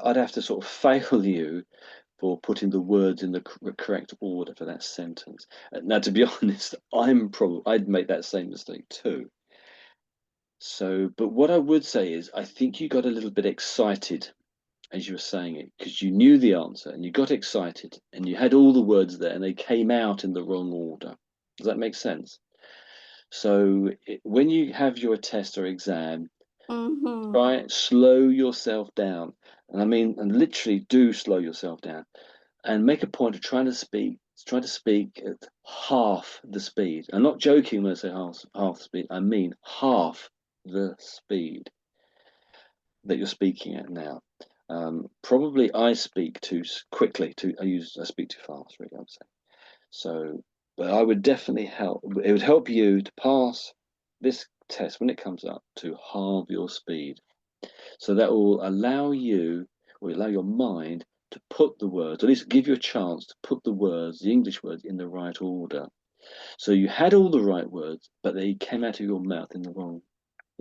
I'd have to sort of fail you for putting the words in the correct order for that sentence. Now, to be honest, I'd make that same mistake too. So, but what I would say is, I think you got a little bit excited as you were saying it because you knew the answer and you got excited and you had all the words there and they came out in the wrong order. Does that make sense? So when you have your test or exam, try and slow yourself down. And I mean, and literally do slow yourself down and make a point of trying to speak at half the speed. I'm not joking when I say half the speed. I mean half the speed that you're speaking at now. Probably I speak too quickly. I speak too fast, really, I would say. So, but I would definitely help. It would help you to pass this test when it comes up to halve your speed. So that will allow you, or allow your mind to put the words, or at least give you a chance to put the words, the English words, in the right order. So you had all the right words, but they came out of your mouth in the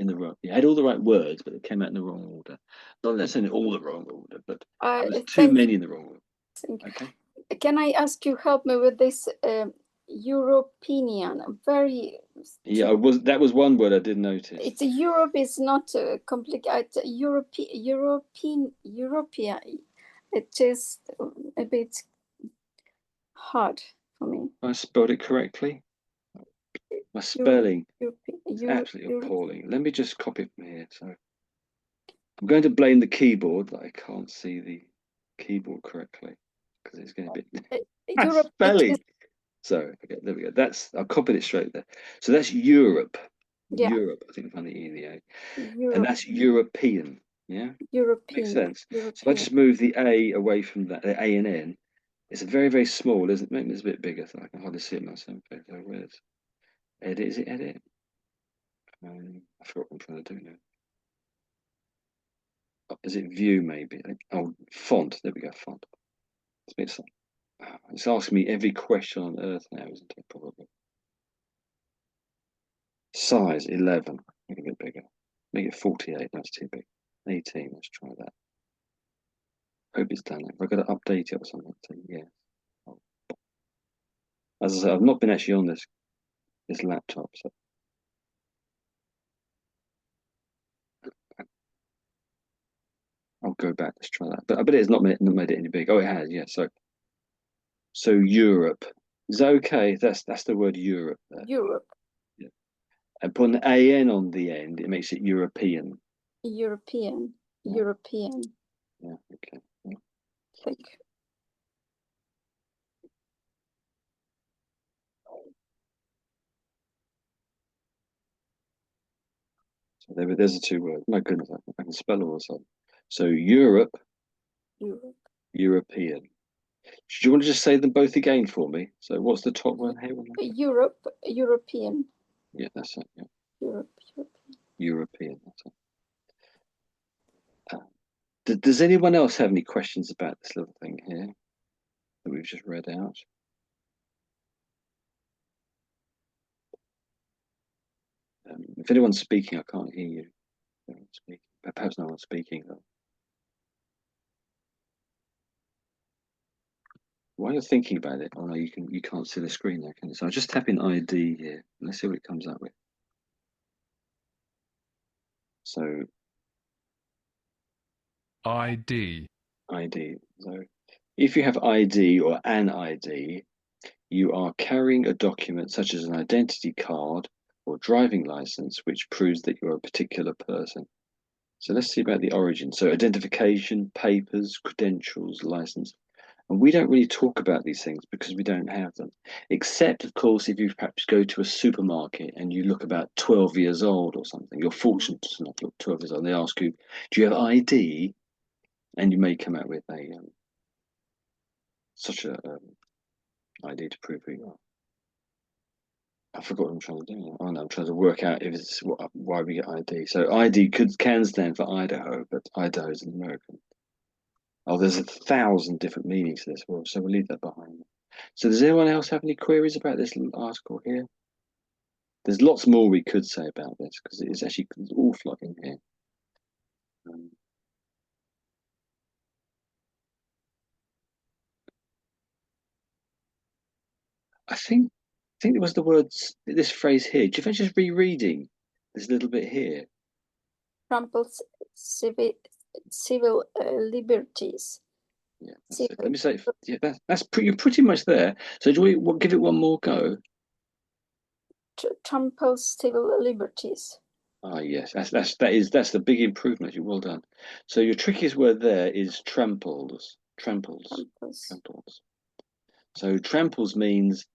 in the wrong. You had all the right words, but they came out in the wrong order. Not necessarily all the wrong order, but there was too many in the wrong order. Okay. Can I ask you help me with this European? Very. Yeah, that was one word I did notice. It's Europe is not complicated. European. It is a bit hard for me. I spelled it correctly. My spelling is absolutely appalling. Let me just copy it from here. So I'm going to blame the keyboard that I can't see the keyboard correctly because it's going to be spelling. So okay, there we go. I copied it straight there. So that's Europe. Yeah. Europe. I think I found the E and the A. Europe. And that's European. Yeah. European. Makes sense. European. So if I just move the A away from that, the A and N, it's very, very small, isn't it? Maybe it's a bit bigger, so I can hardly see it myself. So where's edit? Is it edit? I forgot what I'm trying to do now. Oh, is it view maybe? Oh, font. There we go, font. It's asking me every question on earth now, isn't it? Probably. Size 11. Make it a bit bigger. Make it 48. That's too big. 18. Let's try that. Hope it's done. Have I got to update it or something? Yeah. As I said, I've not been actually on this laptop, so I'll go back. Let's try that. But I bet it's not made it any big. Oh, it has. Yeah. So Europe. Is that okay? That's the word Europe there. Europe. Yeah. And put an AN on the end, it makes it European. European. Yeah. European. Yeah. Okay. Yeah. Thank you. So there's the two words. My goodness, I can spell all of a sudden. So Europe. Europe. European. Do you want to just say them both again for me? So what's the top one here? Europe, European. Yeah, that's it. Yeah. Europe, European. That's it. Does anyone else have any questions about this little thing here that we've just read out? If anyone's speaking, I can't hear you. Perhaps no one's speaking though. While you're thinking about it, oh no, you can't see the screen there, can you? So I just tap in ID here. Let's see what it comes up with. So ID. So if you have ID or an ID, you are carrying a document such as an identity card or driving license, which proves that you're a particular person. So let's see about the origin. So identification, papers, credentials, license. And we don't really talk about these things because we don't have them, except of course, if you perhaps go to a supermarket and you look about 12 years old or something, you're fortunate to not look 12 years old, and they ask you, do you have ID? And you may come out with such a ID to prove who you are. I forgot what I'm trying to do. Oh no, I'm trying to work out if it's why we get ID. So ID can stand for Idaho, but Idaho is an American. Oh, there's 1,000 different meanings to this word, so we'll leave that behind. So does anyone else have any queries about this little article here? There's lots more we could say about this because it's actually an awful lot in here. I think it was the words, this phrase here. Do you fancy just rereading this little bit here? Tramples civil liberties. Yeah, let me say, yeah, you're pretty much there. So do we give it one more go? Tramples civil liberties. Ah, yes, that's the big improvement. Well done. So your trickiest word there is tramples. Tramples. So tramples means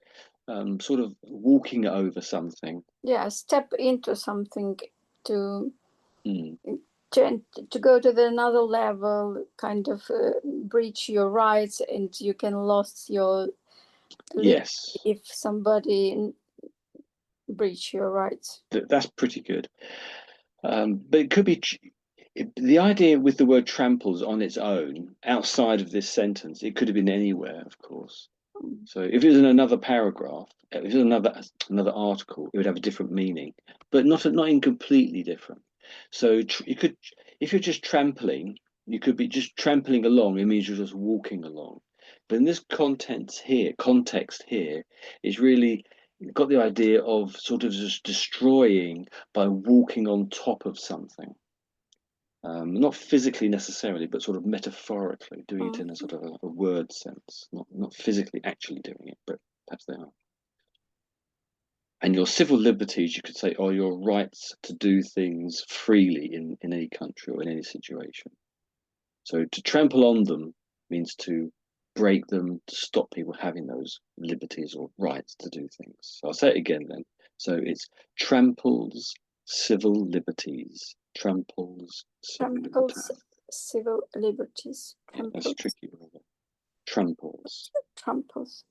sort of walking over something. Yeah, step into something to go to another level, kind of breach your rights, and you can lose your yes if somebody breach your rights. That's pretty good. But it could be the idea with the word tramples on its own, outside of this sentence, it could have been anywhere, of course. So if it was in another paragraph, if it was another article, it would have a different meaning, but not incompletely different. So you could, if you're just trampling, you could be just trampling along. It means you're just walking along. But in this context here, it's really got the idea of sort of just destroying by walking on top of something. Not physically necessarily, but sort of metaphorically, doing it in a sort of a word sense, not physically actually doing it, but perhaps they are. And your civil liberties, you could say, are your rights to do things freely in any country or in any situation. So to trample on them means to break them, to stop people having those liberties or rights to do things. So I'll say it again then. So it's tramples, civil liberties. Tramples, civil liberties. Yeah, that's tricky. Tramples. Tramples.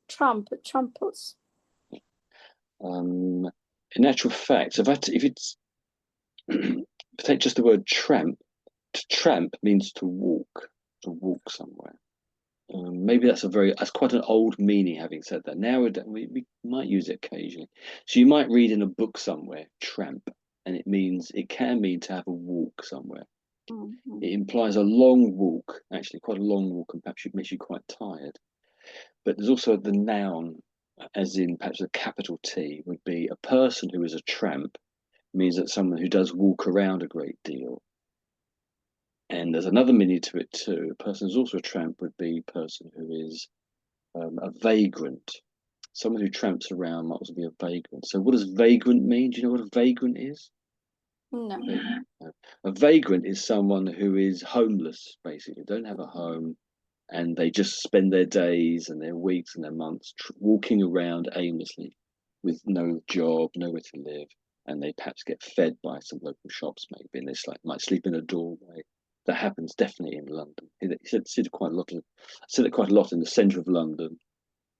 In actual fact, if it's take just the word tramp, to tramp means to walk somewhere. Maybe that's quite an old meaning. Having said that, now we might use it occasionally. So you might read in a book somewhere tramp, and it can mean to have a walk somewhere. It implies a long walk, actually quite a long walk, and perhaps it makes you quite tired. But there's also the noun, as in perhaps a capital T, would be a person who is a tramp, means that someone who does walk around a great deal. And there's another meaning to it too. A person who's also a tramp would be a person who is a vagrant. Someone who tramps around might also be a vagrant. So what does vagrant mean? Do you know what a vagrant is? No. A vagrant is someone who is homeless, basically, don't have a home, and they just spend their days and their weeks and their months walking around aimlessly with no job, nowhere to live, and they perhaps get fed by some local shops maybe, and they might sleep in a doorway. That happens definitely in London. He said it quite a lot. I said it quite a lot in the centre of London.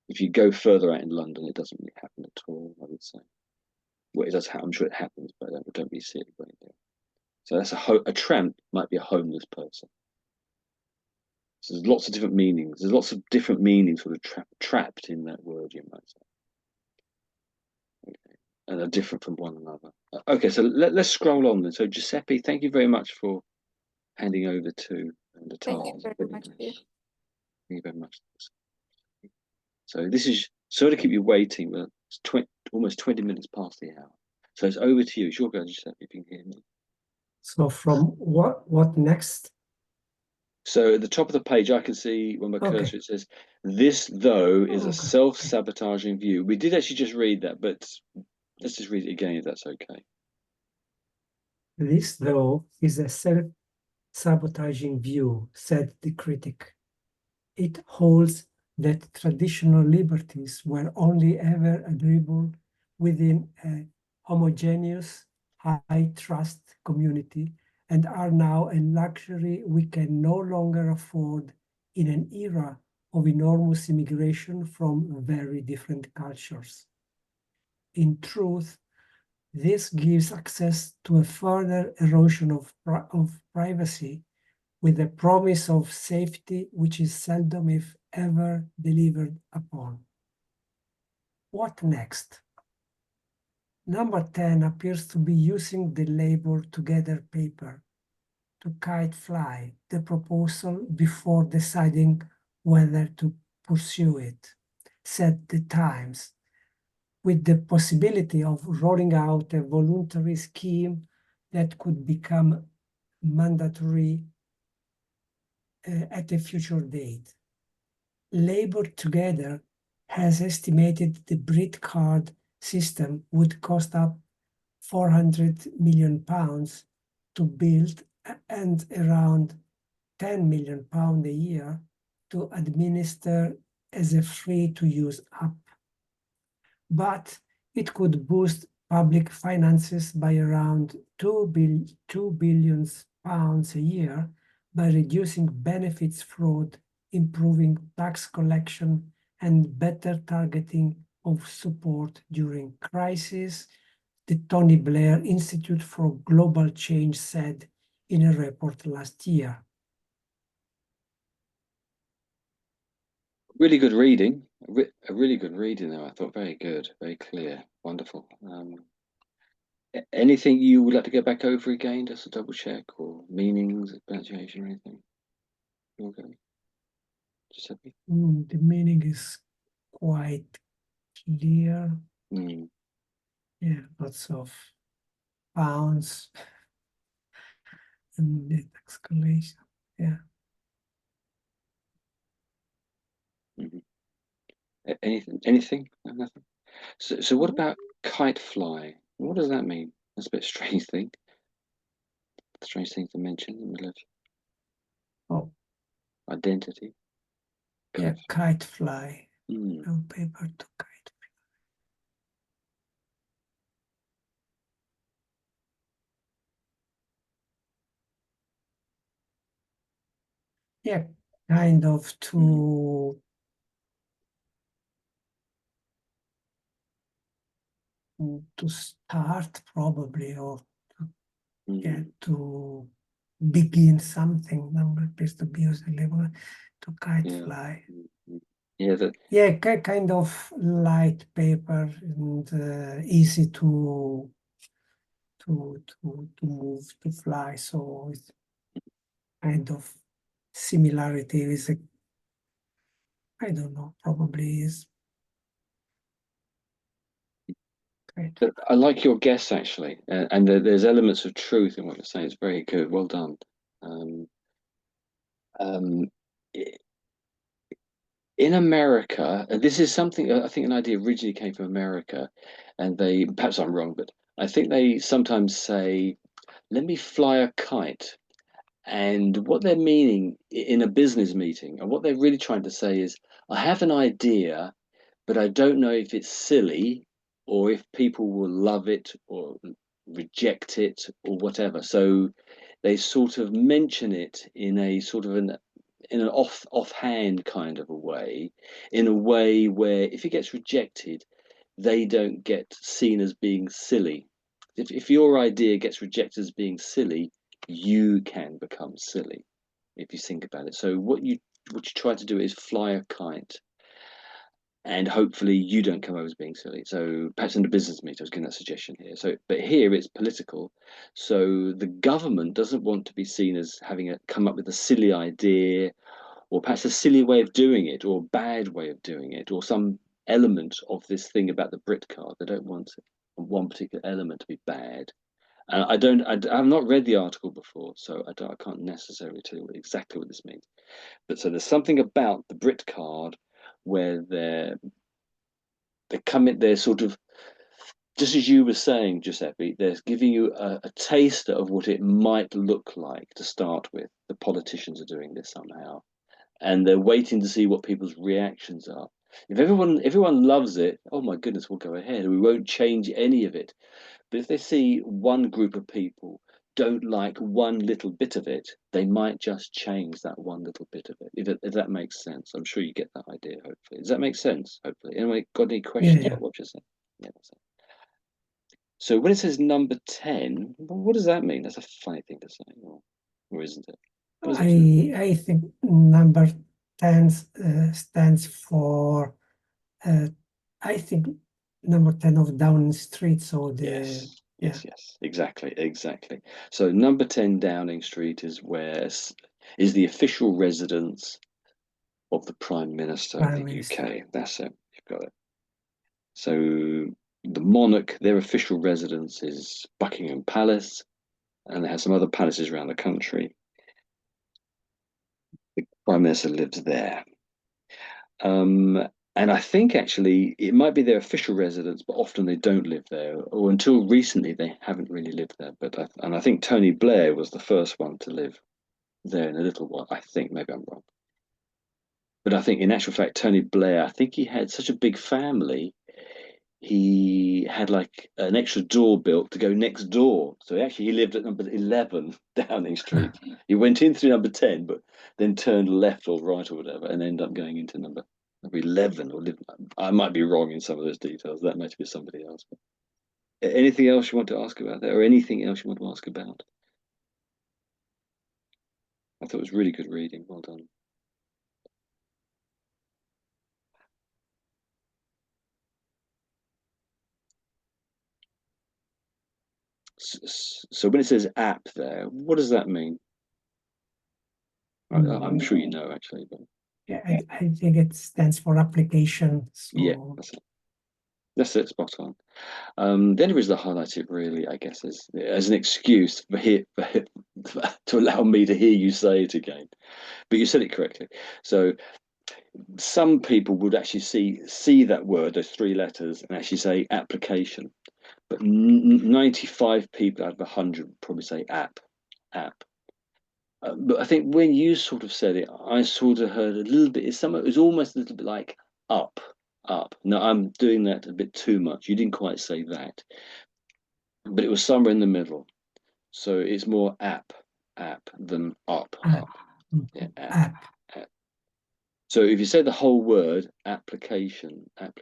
If you go further out in London, it doesn't really happen at all, I would say. Well, it does happen. I'm sure it happens, but I don't really see it going there. So that's a tramp might be a homeless person. So there's lots of different meanings. There's lots of different meanings sort of trapped in that word, you might say. Okay. And are different from one another. Okay, so let's scroll on then. So Giuseppe, thank you very much for handing over to the task. Thank you very much. Thank you very much. So this is, sorry to keep you waiting, but it's almost 20 minutes past the hour. So it's over to you. It's your go, Giuseppe, if you can hear me. So from what next? So at the top of the page, I can see when my cursor, it says, this, though, is a self-sabotaging view. We did actually just read that, but let's just read it again if that's okay. This, though, is a self-sabotaging view, said the critic. It holds that traditional liberties were only ever agreeable within a homogeneous, high-trust community and are now a luxury we can no longer afford in an era of enormous immigration from very different cultures. In truth, this gives access to a further erosion of privacy with a promise of safety which is seldom, if ever, delivered upon. What next? Number 10 appears to be using the label together paper to kite-fly the proposal before deciding whether to pursue it, said the Times, with the possibility of rolling out a voluntary scheme that could become mandatory at a future date. Labor Together has estimated the BritCard system would cost up £400 million to build and around £10 million a year to administer as a free-to-use app. But it could boost public finances by around £2 billion a year by reducing benefits fraud, improving tax collection, and better targeting of support during crisis, the Tony Blair Institute for Global Change said in a report last year. Really good reading. A really good reading there. I thought very good, very clear, wonderful. Anything you would like to go back over again, just to double check, or meanings, pronunciation, or anything? Okay. Giuseppe? The meaning is quite clear. Mm. Yeah, lots of bounds and the exclamation. Yeah. Mhm. Anything? No, nothing. So what about kite-fly? What does that mean? That's a bit strange thing. Strange thing to mention in the middle of Oh, identity. yeah, kite-fly. Mm. No paper to kite. Yeah, kind of to start probably, or get to begin something. Number appears to be used label to kite Yeah. fly. Yeah, Yeah, kind of light paper and easy to move, to fly. So it's kind of similarity with a, I don't know, probably is. Great. but I like your guess actually, and there's elements of truth in what you're saying. It's very good. Well done. Um, i- in America, and this is something I think an idea originally came from America, and they perhaps I'm wrong, but I think they sometimes say, "Let me fly a kite." And what they're meaning in a business meeting, and what they're really trying to say is, I have an idea, but I don't know if it's silly or if people will love it or reject it or whatever. So they sort of mention it in a sort of in an offhand kind of a way, in a way where if it gets rejected, they don't get seen as being silly. If your idea gets rejected as being silly, you can become silly if you think about it. So what you try to do is fly a kite, and hopefully you don't come over as being silly. So perhaps in the business meeting, I was giving that suggestion here. So, but here it's political. So the government doesn't want to be seen as having come up with a silly idea, or perhaps a silly way of doing it, or a bad way of doing it, or some element of this thing about the BritCard. They don't want one particular element to be bad. And I've not read the article before, so I can't necessarily tell you exactly what this means. But so there's something about the BritCard where they're sort of, just as you were saying, Giuseppe, they're giving you a taster of what it might look like to start with. The politicians are doing this somehow, and they're waiting to see what people's reactions are. If everyone loves it, oh my goodness, we'll go ahead. We won't change any of it. But if they see one group of people don't like one little bit of it, they might just change that one little bit of it. If that makes sense, I'm sure you get that idea. Hopefully, does that make sense? Hopefully. Anyway, got any questions Yeah. about what you're saying? Yeah. That's it. So when it says number 10, what does that mean? That's a funny thing to say, or isn't it? What does it mean? I think number 10 stands for, I think, number 10 of Downing Street. So Yes, exactly. So number 10 Downing Street is is the official residence of the Prime Minister of Prime the Minister. UK. That's it. You've got it. So the monarch, their official residence is Buckingham Palace, and they have some other palaces around the country. The Prime Minister lives there. And I think actually it might be their official residence, but often they don't live there, or until recently they haven't really lived there. And I think Tony Blair was the first one to live there in a little while. I think maybe I'm wrong, but I think in actual fact Tony Blair, I think he had such a big family, he had like an extra door built to go next door. So he lived at number 11 Downing Street. He went in through number 10, but then turned left or right or whatever, and ended up going into number 11 or live. I might be wrong in some of those details. That might be somebody else. But anything else you want to ask about that, or anything else you want to ask about? I thought it was really good reading. Well done. So when it says app there, what does that mean? I'm sure you know actually, but yeah, I think it stands for application. So yeah, that's it, spot on. The only reason I highlight it really, I guess, is as an excuse to allow me to hear you say it again. But you said it correctly. So some people would actually see that word, those three letters, and actually say application. But 95 people out of 100 would probably say app. But I think when you sort of said it, I sort of heard a little bit. It was almost a little bit like up. No, I'm doing that a bit too much. You didn't quite say that, but it was somewhere in the middle. So it's more app than up. Yeah, app. So if you say the whole word application, and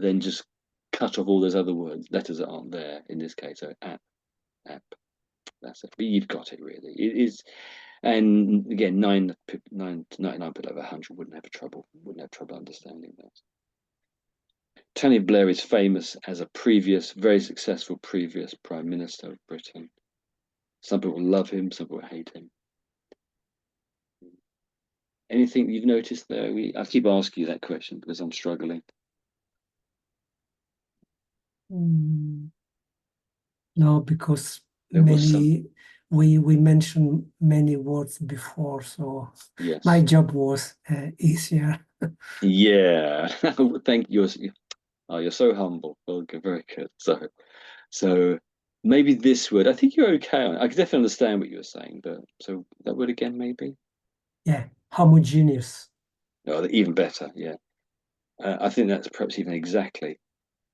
then just cut off all those other letters that aren't there in this case, so app. That's it. But you've got it really. It is, and again, 99 people over 100 wouldn't have trouble understanding that. Tony Blair is famous as a very successful previous Prime Minister of Britain. Some people love him, some people hate him. Anything you've noticed there? I keep asking you that question because I'm struggling. No, because we mentioned many words before, so yes, my job was easier. Yeah, thank you. Oh, you're so humble. Okay, very good. So maybe this word. I think you're okay on it. I can definitely understand what you were saying, but so that word again, maybe. Yeah, homogeneous. Oh, even better. Yeah, I think that's perhaps even exactly.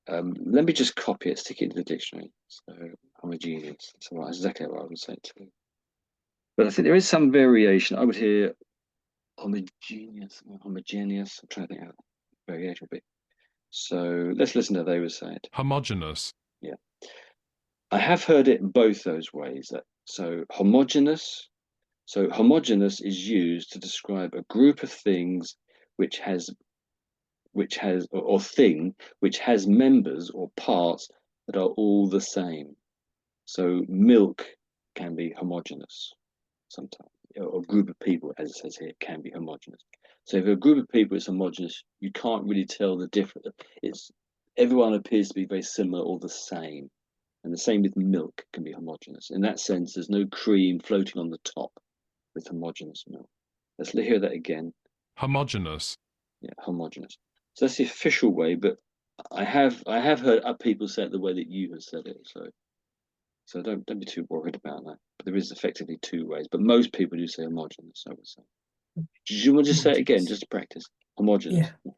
Let me just copy it, stick it into the dictionary. So homogeneous. So that's exactly what I would say too. But I think there is some variation. I would hear homogeneous. I'm trying to think how variation would be. So let's listen to how they would say it. Homogenous. Yeah. I have heard it both those ways. So homogenous. So homogenous is used to describe a group of things which has or thing which has members or parts that are all the same. So milk can be homogenous sometimes, or a group of people, as it says here, can be homogenous. So if a group of people is homogenous, you can't really tell the difference. Everyone appears to be very similar or the same. And the same with milk can be homogenous. In that sense, there's no cream floating on the top with homogenous milk. Let's hear that again. Homogenous. Yeah, homogenous. So that's the official way, but I have heard people say it the way that you have said it. So don't be too worried about that. But there is effectively two ways, but most people do say homogenous, I would say. Do you want to just say it again, just to practice? Homogenous. Yeah.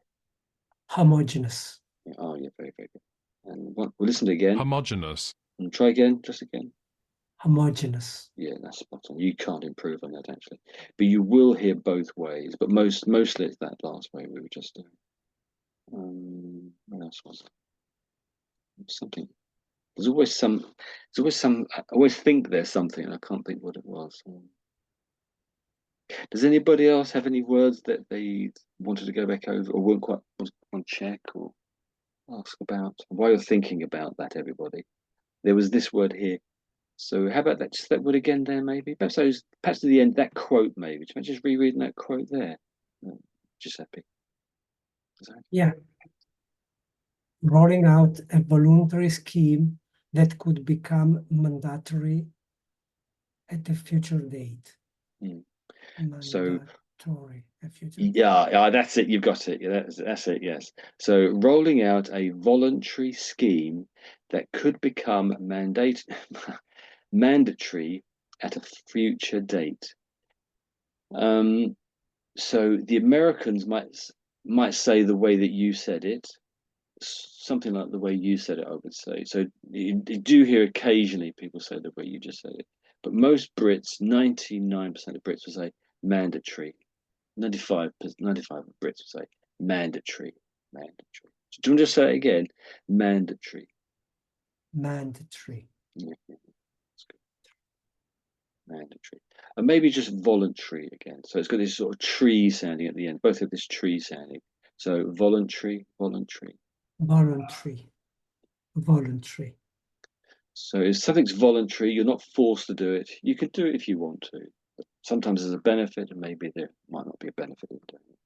Homogenous. Yeah. Oh, yeah, very, very good. And we'll listen again. Homogenous. And try again, just again. Homogenous. Yeah, that's spot on. You can't improve on that actually, but you will hear both ways. But mostly it's that last way we were just doing. What else was it? Something. There's always some. I always think there's something, and I can't think what it was. Does anybody else have any words that they wanted to go back over, or weren't quite want to check or ask about? While you're thinking about that, everybody, there was this word here. So how about that? Just that word again there, maybe. Perhaps at the end that quote, maybe. Do you mind just rereading that quote there, Giuseppe? Yeah. Rolling out a voluntary scheme that could become mandatory at a future date. So, yeah, that's it. You've got it. Yeah, that's it. Yes. So, rolling out a voluntary scheme that could become mandatory at a future date. So the Americans might say the way that you said it, something like the way you said it, I would say. So you do hear occasionally people say the way you just said it, but most Brits, 99% of Brits, will say mandatory. 95 of Brits will say mandatory. Do you want to just say it again? Mandatory. Mandatory. Yeah, that's good. Mandatory. And maybe just voluntary again. So it's got this sort of tree sounding at the end. Both have this tree sounding. So voluntary. So if something's voluntary, you're not forced to do it. You can do it if you want to. But sometimes there's a benefit, and maybe there might not be a benefit in doing it.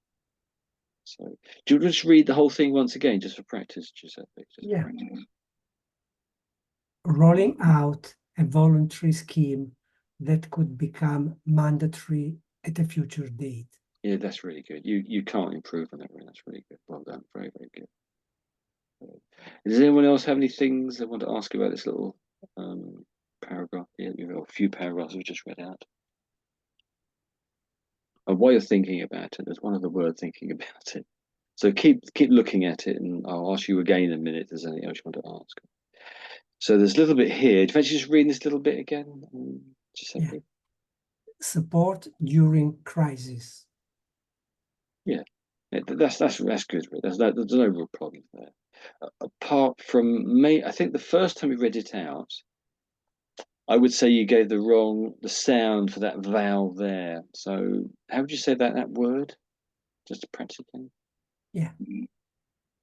So do you just read the whole thing once again, just for practice, Giuseppe? Yeah. Rolling out a voluntary scheme that could become mandatory at a future date. Yeah, that's really good. You can't improve on that, really. That's really good. Well done. Very, very good. Does anyone else have any things they want to ask about this little paragraph here? A few paragraphs we've just read out. And while you're thinking about it, there's one other word thinking about it. So keep looking at it, and I'll ask you again in a minute if there's anything else you want to ask. So there's a little bit here. Do you fancy just reading this little bit again? Yeah. Support during crisis. Yeah, that's good. There's no real problem there. Apart from I think the first time we read it out, I would say you gave the sound for that vowel there. So how would you say that word? Just to practice again. Yeah.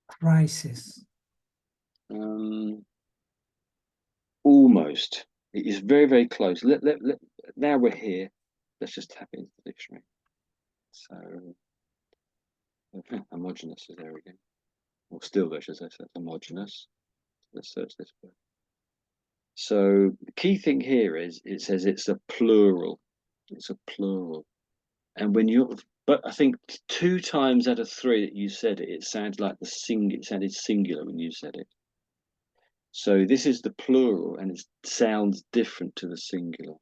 Crisis. Almost. It is very, very close. Now we're here. Let's just tap into the dictionary. So homogenous is there again. Or still there, should I say, homogenous. Let's search this word. So the key thing here is it says it's a plural. It's a plural. And but I think 2 times out of 3 that you said it, it sounded like it sounded singular when you said it. So this is the plural, and it sounds different to the singular.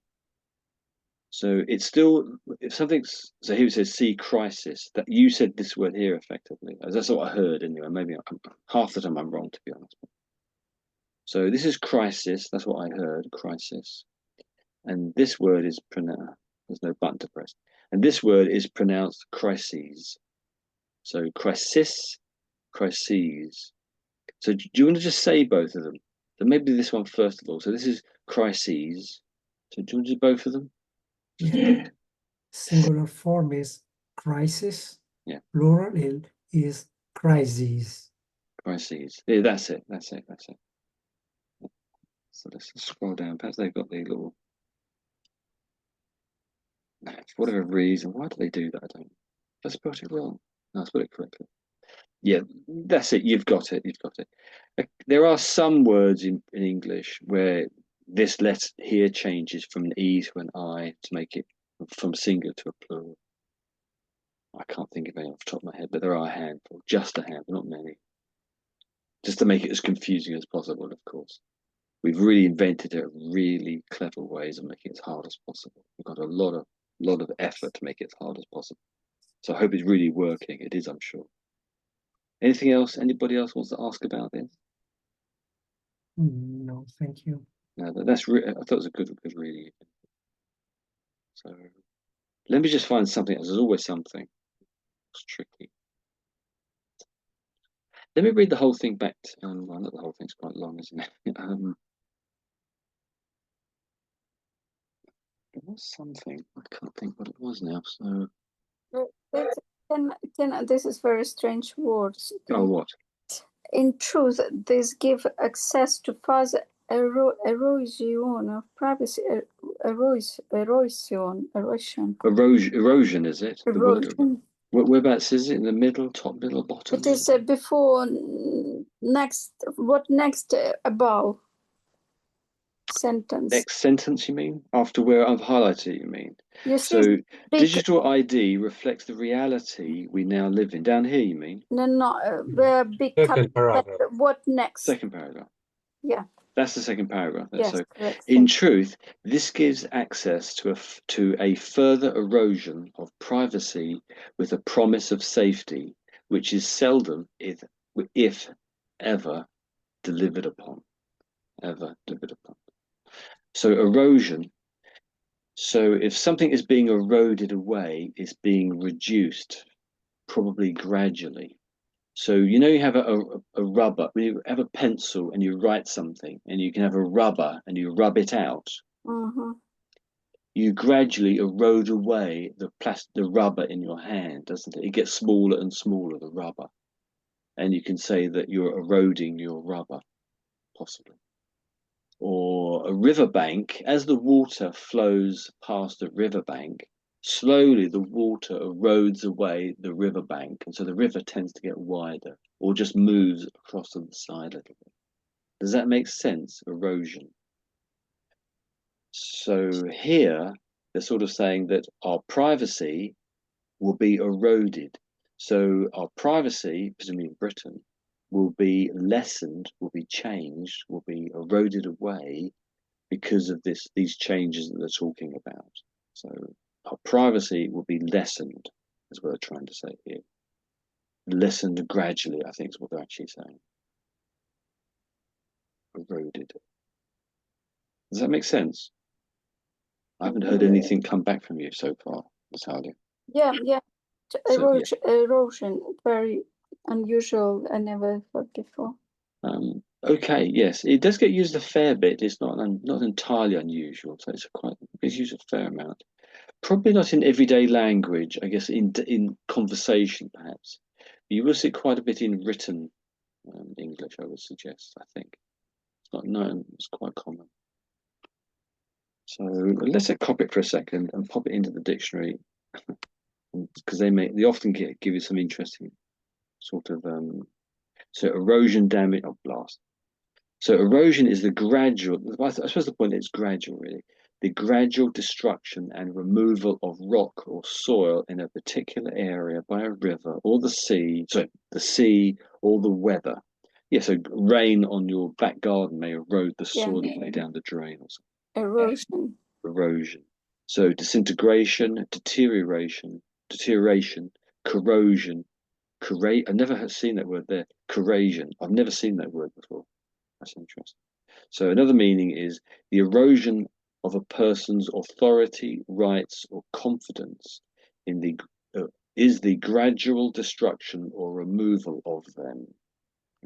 So it's still, so here it says see crisis, that you said this word here effectively. That's what I heard anyway. Maybe half the time I'm wrong, to be honest. So this is crisis. That's what I heard, crisis. And this word is pronounced, there's no button to press. And this word is pronounced crises. So crisis, crises. So do you want to just say both of them? So maybe this one first of all. So this is crises. So do you want to do both of them? Yeah. Singular form is crisis. Yeah. Plural is crises. Crises. Yeah, that's it. So let's scroll down. Perhaps they've got the little. For whatever reason, why do they do that? I don't. Did I spelled it wrong? No, I spelled it correctly. Yeah, that's it. You've got it. There are some words in English where this letter here changes from an E to an I to make it from singular to a plural. I can't think of any off the top of my head, but there are a handful, just a handful, not many. Just to make it as confusing as possible, of course. We've really invented really clever ways of making it as hard as possible. We've got a lot of effort to make it as hard as possible. So I hope it's really working. It is, I'm sure. Anything else? Anybody else wants to ask about this? No, thank you. No, I thought it was a good reading. So let me just find something else. There's always something. It's tricky. Let me read the whole thing back. Well, not the whole thing's quite long, isn't it? There was something. I can't think what it was now. So this is very strange words. oh, what? In truth, this give access to further erosion of privacy. Erosion, is it? Erosion. Whereabouts is it? In the middle, top, middle, bottom? It is before next. What next above sentence? Next sentence, you mean? After where I've highlighted it, you mean? You see, So digital ID reflects the reality we now live in. Down here, you mean? No, big Second paragraph. What next? Second paragraph. Yeah. That's the second paragraph. Yes, so correct. in truth, this gives access to a further erosion of privacy with a promise of safety, which is seldom, if ever, delivered upon. So erosion. So if something is being eroded away, it's being reduced, probably gradually. So you have a rubber, when you have a pencil and you write something, and you can have a rubber and you rub it out. Mm-hmm. You gradually erode away the rubber in your hand, doesn't it? It gets smaller and smaller, the rubber. And you can say that you're eroding your rubber, possibly. or a riverbank, as the water flows past the riverbank, slowly the water erodes away the riverbank, and so the river tends to get wider or just moves across to the side a little bit. Does that make sense? Erosion. So here they're sort of saying that our privacy will be eroded. So our privacy, presumably in Britain, will be lessened, will be changed, will be eroded away because of these changes that they're talking about. So our privacy will be lessened, is what they're trying to say here. Lessened gradually, I think is what they're actually saying. Eroded. Does that make sense? I haven't heard anything come back from you so far, Natalia. Yeah. So, yeah. Erosion, very unusual. I never heard before. Okay, yes, it does get used a fair bit. It's not entirely unusual, so it's used a fair amount. Probably not in everyday language, I guess in conversation perhaps. You will see quite a bit in written English, I would suggest. I think it's not known; it's quite common. So let's copy it for a second and pop it into the dictionary, because they often give you some interesting sort of so erosion, damage, or blast. So erosion is the gradual, I suppose the point is gradual really, the gradual destruction and removal of rock or soil in a particular area by a river or the sea or the weather. Yeah, so rain on your back garden may erode the soil away down the drain or something. Erosion. Erosion. So disintegration, deterioration, corrosion, I've never seen that word there. Corrosion. I've never seen that word before. That's interesting. So another meaning is the erosion of a person's authority, rights, or confidence in is the gradual destruction or removal of them.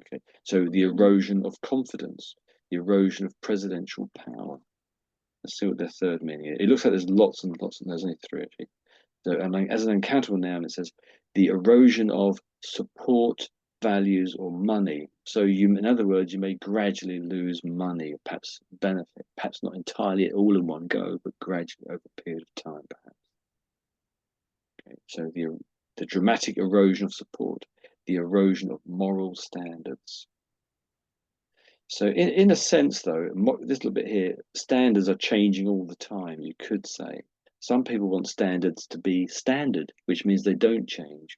Okay. So the erosion of confidence, the erosion of presidential power. Let's see what their third meaning is. It looks like there's lots and lots, and there's only three actually. So, as an uncountable noun, it says the erosion of support, values, or money. So, in other words, you may gradually lose money, or perhaps benefit, perhaps not entirely all in one go, but gradually over a period of time, perhaps. Okay. So, the dramatic erosion of support, the erosion of moral standards. So, in a sense, though, this little bit here, standards are changing all the time, you could say. Some people want standards to be standard, which means they don't change.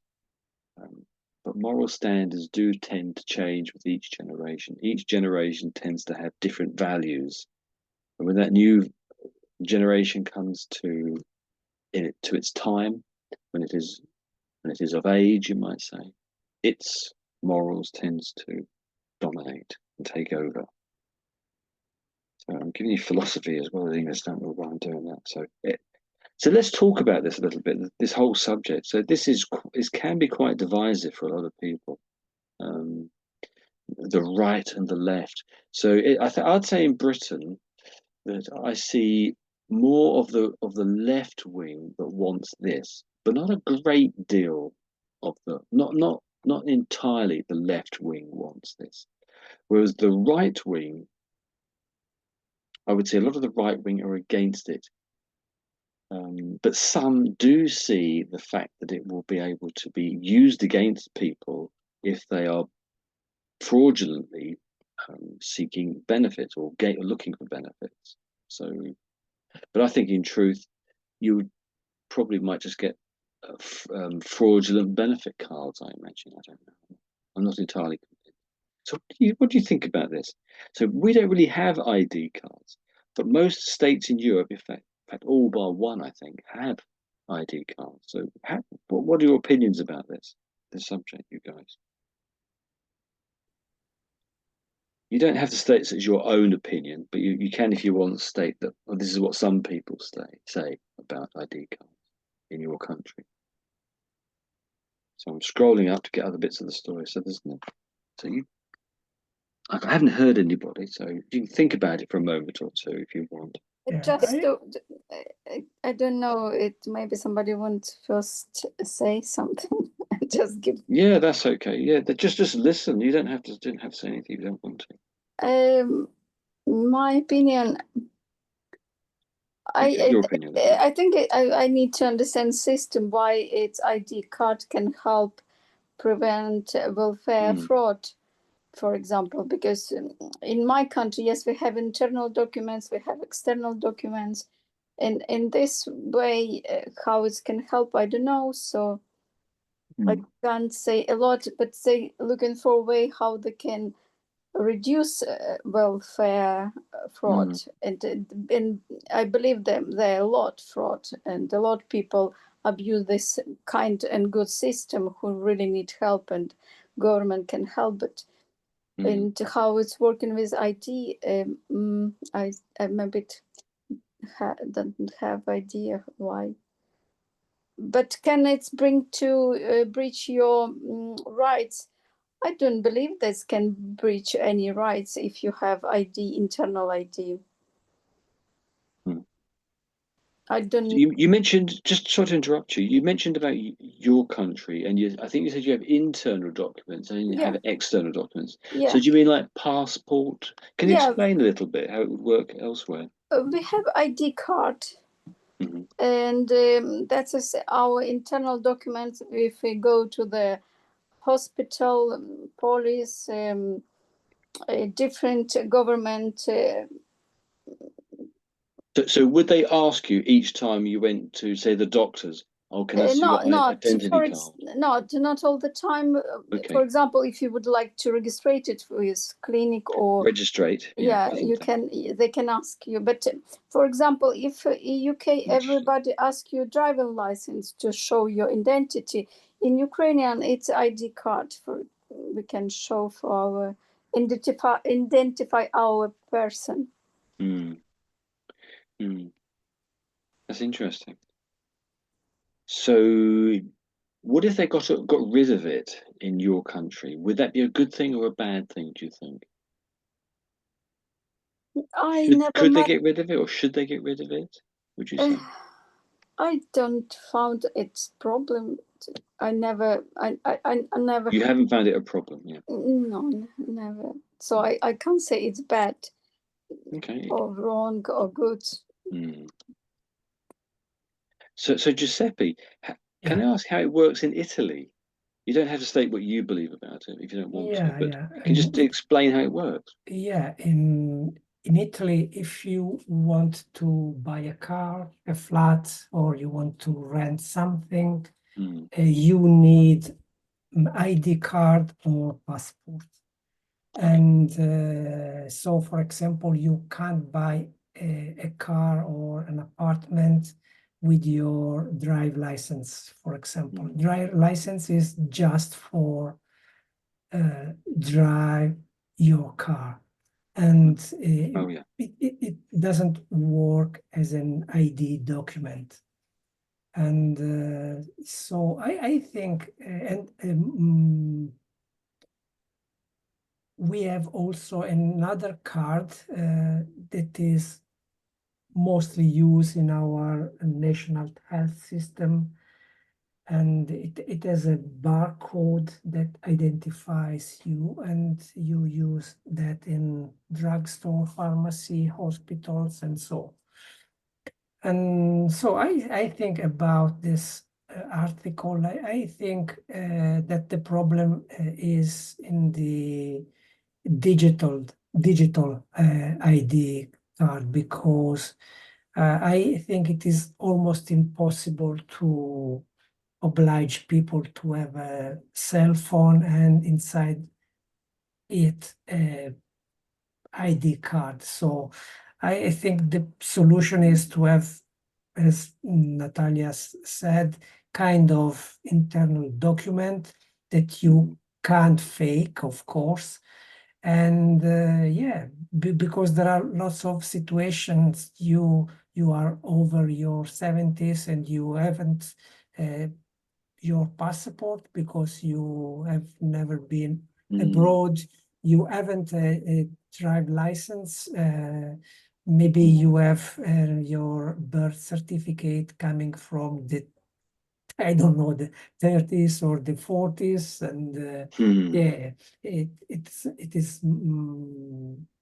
But moral standards do tend to change with each generation. Each generation tends to have different values. And when that new generation comes to its time, when it is of age, you might say, its morals tends to dominate and take over. So I'm giving you philosophy as well as English, don't know why I'm doing that. So let's talk about this a little bit, this whole subject. So this can be quite divisive for a lot of people, the right and the left. So I'd say in Britain that I see more of the left wing that wants this, but not a great deal of not entirely the left wing wants this. Whereas the right wing, I would say a lot of the right wing are against it. But some do see the fact that it will be able to be used against people if they are fraudulently seeking benefits or looking for benefits. So, but I think in truth, you probably might just get fraudulent benefit cards, I imagine. I don't know. I'm not entirely convinced. So what do you think about this? So we don't really have ID cards, but most states in Europe, in fact all bar one, I think, have ID cards. So what are your opinions about this subject, you guys? You don't have to state it's your own opinion, but you can, if you want, to state that this is what some people say about ID cards in your country. So I'm scrolling up to get other bits of the story. So there's no. So I haven't heard anybody. So you can think about it for a moment or two if you want. I don't know. Maybe somebody wants first say something. Just give. Yeah, that's okay. Yeah, just listen. You don't have to say anything if you don't want to. My opinion, Okay, your opinion. I think I need to understand system why its ID card can help prevent welfare fraud, for example, because in my country, yes, we have internal documents, we have external documents, and in this way, how it can help, I don't know. So I can't say a lot, but say looking for a way how they can reduce welfare fraud, and I believe them there are a lot fraud, and a lot of people abuse this kind and good system who really need help, and government can help it. And how it's working with IT, I'm a bit don't have idea why. But can it bring to breach your rights? I don't believe this can breach any rights if you have ID, internal ID. I don't. So you mentioned, just sorry to interrupt you, you mentioned about your country, and I think you said you have internal documents and you have external documents. Yeah. So do you mean like passport? Can you Yeah. explain a little bit how it would work elsewhere? We have ID card. And that's our internal documents. If we go to the hospital, police, different government. So would they ask you each time you went to, say, the doctors, oh, can I see your identity card? Not all the time. Okay. For example, if you would like to register it with clinic or registrate, you can. They can ask you. But for example, if UK everybody asks you driving license to show your identity, in Ukrainian it's ID card for we can show for our identify our person. That's interesting. So what if they got rid of it in your country? Would that be a good thing or a bad thing, do you think? Could they get rid of it, or should they get rid of it, would you say? I don't found its problem. I never. You haven't found it a problem, yeah? No, never. So I can't say it's bad, or wrong or good. So Giuseppe, can I ask how it works in Italy? You don't have to state what you believe about it if you don't want to, but can you just explain how it works? Yeah, in Italy, if you want to buy a car, a flat, or you want to rent something, you need an ID card or passport. And so, for example, you can't buy a car or an apartment with your drive license, for example. Drive license is just for drive your car, and it doesn't work as an ID document. And so I think, we have also another card that is mostly used in our national health system, and it has a barcode that identifies you, and you use that in drugstore, pharmacy, hospitals, and so. And so I think about this article. I think that the problem is in the digital ID card, because I think it is almost impossible to oblige people to have a cell phone and inside it ID card. So I think the solution is to have, as Natalia said, kind of internal document that you can't fake, of course. And because there are lots of situations, you are over your 70s and you haven't your passport because you have never been abroad, you haven't a drive license, maybe you have your birth certificate coming from the, I don't know, the 30s or the 40s, and it is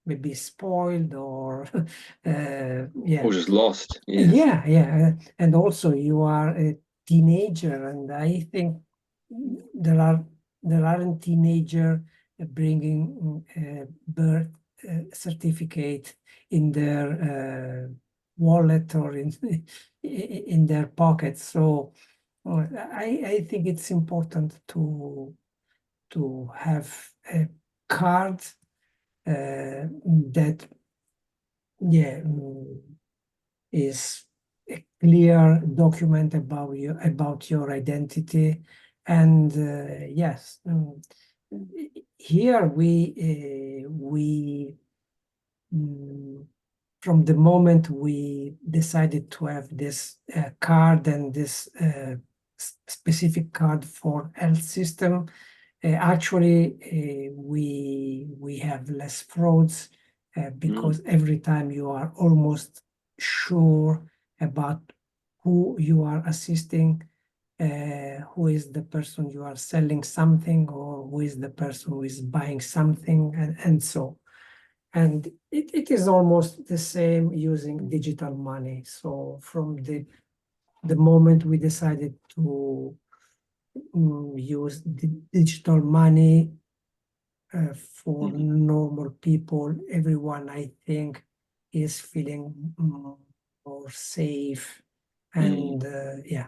maybe spoiled or yeah. Or just lost. Yes. Yeah. And also you are a teenager, and I think there aren't teenager bringing birth certificate in their wallet or in their pockets. So I think it's important to have a card that is a clear document about your identity. And yes, here we from the moment we decided to have this card and this specific card for health system, actually we have less frauds because every time you are almost sure about who you are assisting, who is the person you are selling something, or who is the person who is buying something, and so. And it is almost the same using digital money. So from the moment we decided to use digital money for normal people, everyone, I think, is feeling more safe. And yeah.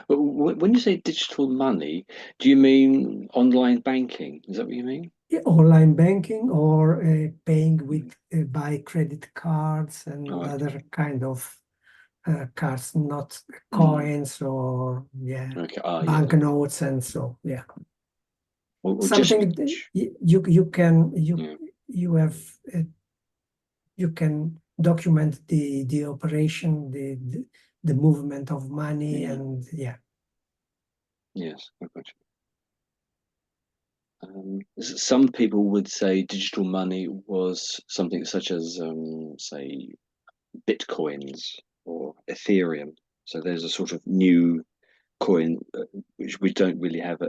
But when you say digital money, do you mean online banking? Is that what you mean? Online banking, or paying with by credit cards and other kind of cards, not coins or banknotes, and so Or something you can document the operation, the movement of money, and Yes, I got you. Some people would say digital money was something such as, say, bitcoins or Ethereum. So there's a sort of new coin which we don't really have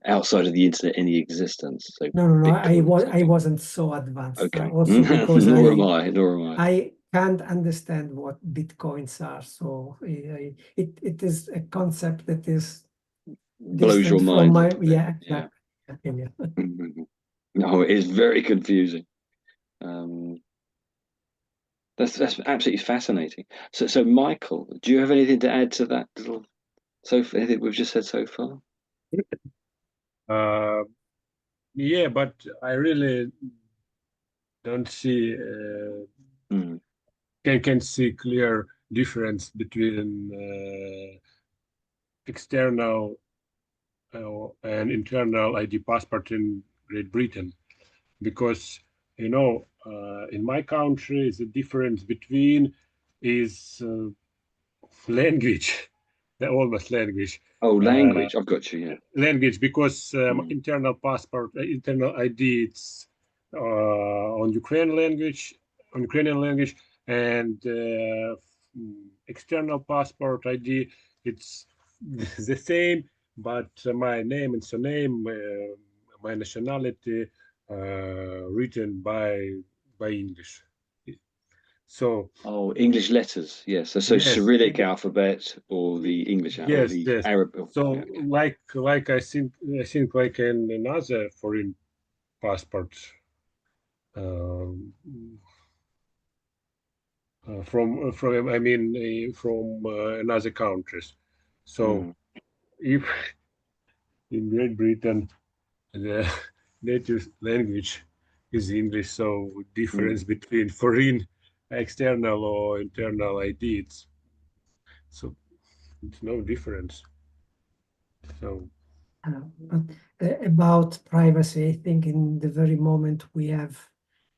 outside of the internet any existence. So no, I wasn't so advanced. Okay. Also because nor am I. I can't understand what bitcoins are. So it is a concept that is blows your from mind. my opinion. No, it is very confusing. That's absolutely fascinating. So Michael, do you have anything to add to that little anything we've just said so far? Yeah, but I really don't see can see clear difference between external and internal ID passport in Great Britain, because in my country the difference between is language, the almost language. Oh, language. I've got you. Yeah. Language, because internal passport, internal ID, it's on Ukrainian language, and external passport ID, it's the same, but my name and surname, my nationality, written by English. So English letters, yes. So yes, Cyrillic alphabet or the English or the Arab. So like I think like in another foreign passport from I mean from another countries. So if in Great Britain the native language is English, so difference between foreign external or internal ID, it's no difference. So about privacy, I think in the very moment we have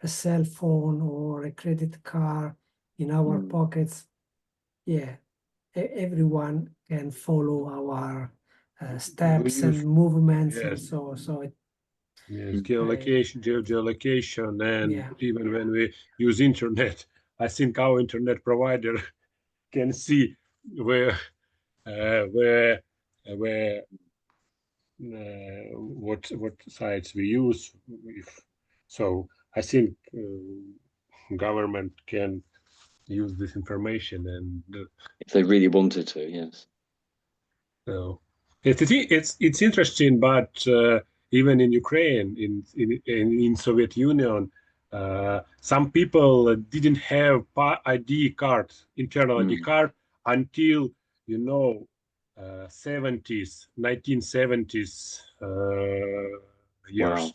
a cell phone or a credit card in our pockets, everyone can follow our steps and movements, and so it. Yes, geolocation, and even when we use internet, I think our internet provider can see where what sites we use. So I think government can use this information and If they really wanted to, yes. so it's interesting, but even in Ukraine, in Soviet Union, some people didn't have ID card, internal ID card until 70s, 1970s years. Wow.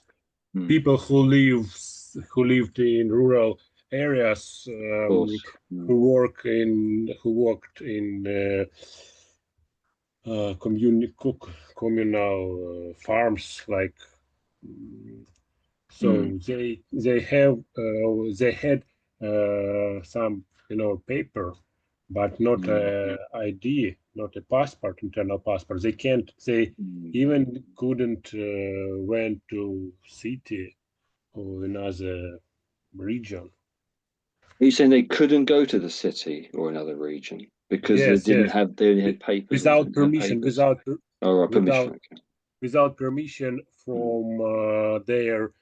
People who lived in rural areas, Of course. who worked in communal farms, like so they had some paper, but not a ID, not a passport, internal passport. They even couldn't went to city or another region. Are you saying they couldn't go to the city or another region because Yes, they yes, only had papers? without No permission, papers. Oh, right, permission. Okay. without permission from their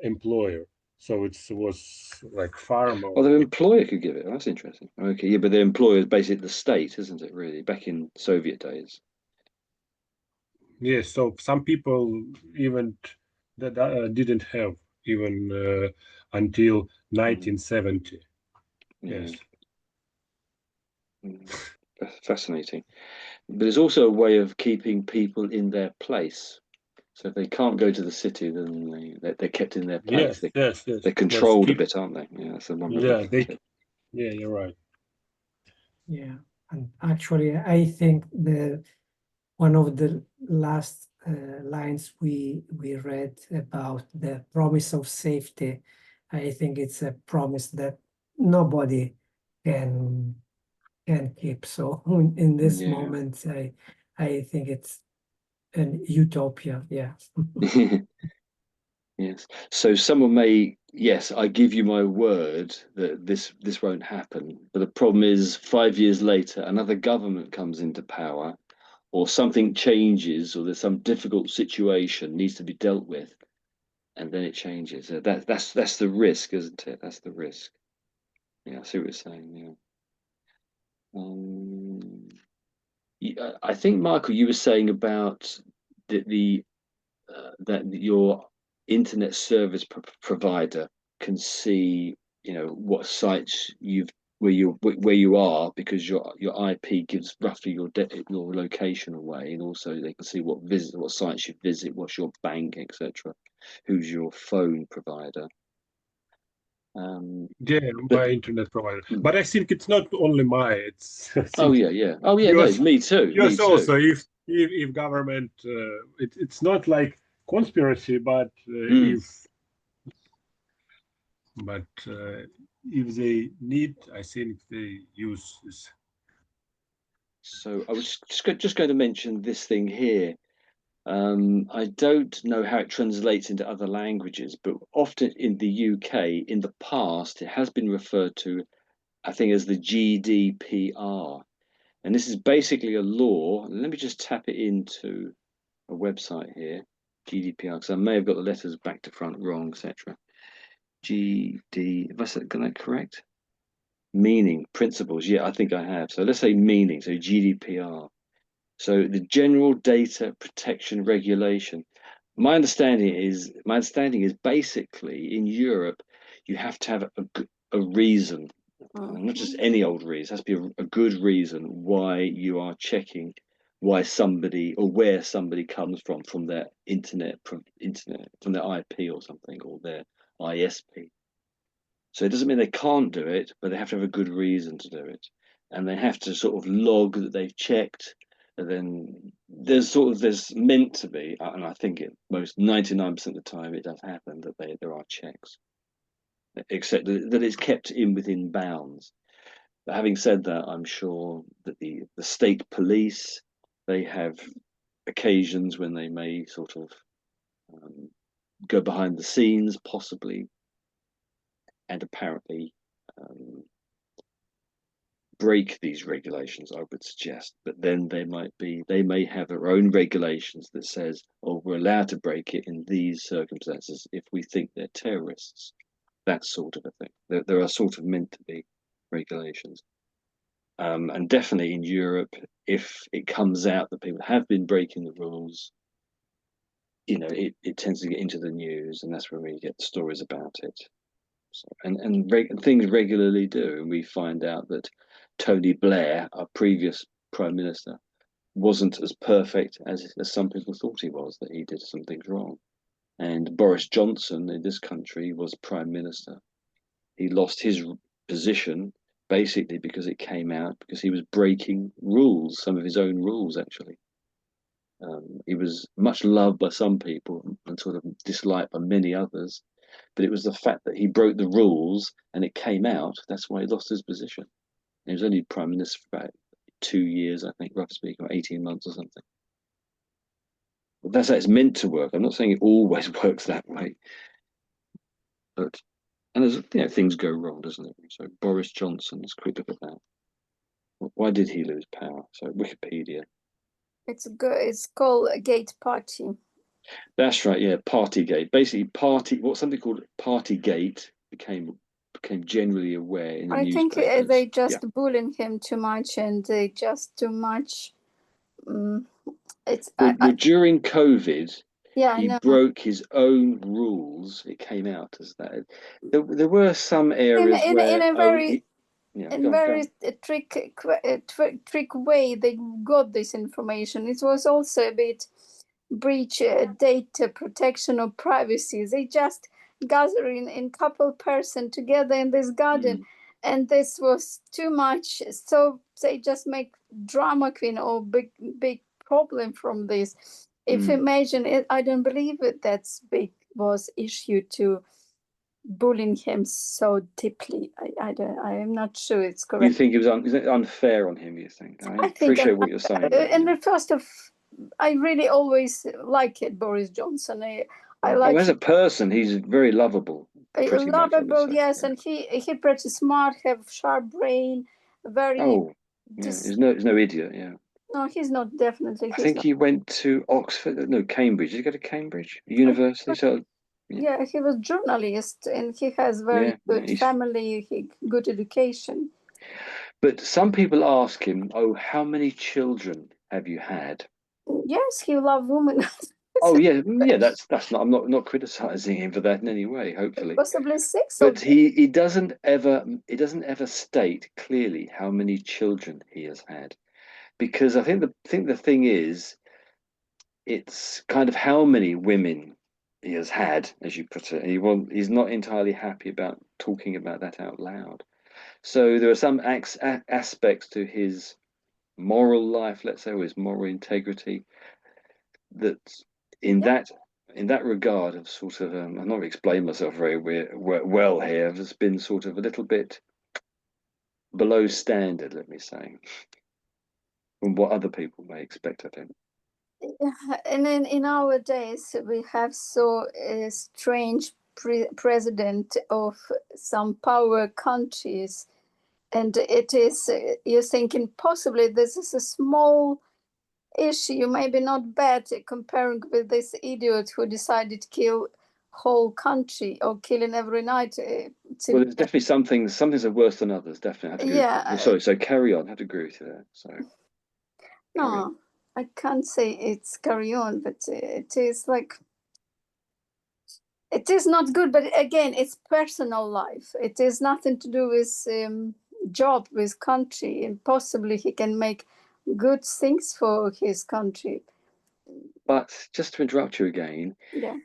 employer. So it was like farm. Oh, their employer could give it. Oh, that's interesting. Okay, yeah, but their employer is basically the state, isn't it? Really, back in Soviet days. Yes, so some people even that didn't have even until 1970. Yeah. Yes. Fascinating. But it's also a way of keeping people in their place. So if they can't go to the city, then they're kept in their place. Yes, yes, yes, They're yes. controlled a bit, aren't they? Yeah, that's the one way of looking at it. Yeah, you're right. Yeah, and actually, I think one of the last lines we read about the promise of safety, I think it's a promise that nobody can keep. So in this moment, I think it's an utopia. Yeah. Yes. So someone may, yes, I give you my word that this won't happen. But the problem is 5 years later, another government comes into power, or something changes, or there's some difficult situation needs to be dealt with, and then it changes. That's the risk, isn't it? That's the risk. Yeah, I see what you're saying. Yeah. I think, Michael, you were saying about the that your internet service provider can see, what sites where you are, because your IP gives roughly your location away, and also they can see what sites you visit, what's your bank, etc. Who's your phone provider? Yeah, But my internet provider. But I think it's not only my. It's I oh think yeah. No, it's me too. Me yours too. also. If government, it's not like conspiracy, but if they need, I think they use this. So I was just going to mention this thing here. I don't know how it translates into other languages, but often in the UK, in the past, it has been referred to, I think, as the GDPR. And this is basically a law. Let me just tap it into a website here, GDPR, because I may have got the letters back to front wrong, etc. Have I got that correct? Meaning, principles. Yeah, I think I have. So let's say meaning. So GDPR. So the General Data Protection Regulation. My understanding is basically in Europe, you have to have a reason, not just any old reason. It has to be a good reason why you are checking why somebody or where somebody comes from their internet, from their IP or something, or their ISP. So it doesn't mean they can't do it, but they have to have a good reason to do it. And they have to sort of log that they've checked. And then there's meant to be, and I think most 99% of the time it does happen, that there are checks, except that it's kept within bounds. But having said that, I'm sure that the state police, they have occasions when they may sort of go behind the scenes, possibly, and apparently break these regulations, I would suggest. But then they may have their own regulations that says, oh, we're allowed to break it in these circumstances if we think they're terrorists. that sort of a thing. There are sort of meant to be regulations. And definitely in Europe, if it comes out that people have been breaking the rules, you know, it tends to get into the news, and that's where we get stories about it. So, and things regularly do, and we find out that Tony Blair, our previous prime minister, wasn't as perfect as some people thought he was, that he did some things wrong. And Boris Johnson in this country was prime minister. He lost his position basically because it came out because he was breaking rules, some of his own rules, actually. He was much loved by some people and sort of disliked by many others, but it was the fact that he broke the rules and it came out, that's why he lost his position. He was only prime minister for about 2 years, I think, roughly speaking, or 18 months or something. But that's how it's meant to work. I'm not saying it always works that way, but and there's, you know, things go wrong, doesn't it? So Boris Johnson, let's quick look at that. Why did he lose power? So Wikipedia. It's good. It's called a gate party. That's right. Yeah, Partygate. Basically, what something called Partygate became generally aware in the I think newspapers. they just bullying him too much, and they just too much. It's Well, during COVID, yeah, I he know. broke his own rules. It came out as that. There were some areas in where a very yeah, in go very on. trick way they got this information. It was also a bit breach data protection or privacy. They just gathering in couple person together in this garden, and this was too much. So they just make drama queen or big problem from this. If imagine it, I don't believe it. That's big was issue to bullying him so deeply. I don't. I am not sure it's correct. You think is it unfair on him? You think? I appreciate what you're saying. And the first of, I really always like it, Boris Johnson. I like. As a person, he's very lovable. Pretty Lovable, much, yes, and he pretty smart, have sharp brain, very. Oh, yeah. He's no idiot. Yeah. No, he's not. Definitely, I think he went to Oxford. No, Cambridge. Did he go to Cambridge University? So. Yeah, he was journalist, and he has very good family, good education. But some people ask him, "Oh, how many children have you had?" Yes, he loves women. Oh yeah. That's not. I'm not criticizing him for that in any way. Hopefully, possibly 6. But he doesn't ever state clearly how many children he has had, because I think the thing is, it's kind of how many women he has had, as you put it, and he's not entirely happy about talking about that out loud. So there are some aspects to his moral life, let's say, or his moral integrity, that in that regard have sort of I'm not going to explain myself very well here. I've just been sort of a little bit below standard, let me say, from what other people may expect of him. And in our days, we have so a strange president of some power countries, and it is you're thinking possibly this is a small issue, maybe not bad, comparing with this idiot who decided to kill whole country or killing every night. Well, there's definitely some things are worse than others. Definitely, sorry. So carry on. I have to agree with you there. So no, I can't say it's carry on, but it is like it is not good. But again, it's personal life. It is nothing to do with job, with country, and possibly he can make good things for his country. But just to interrupt you again,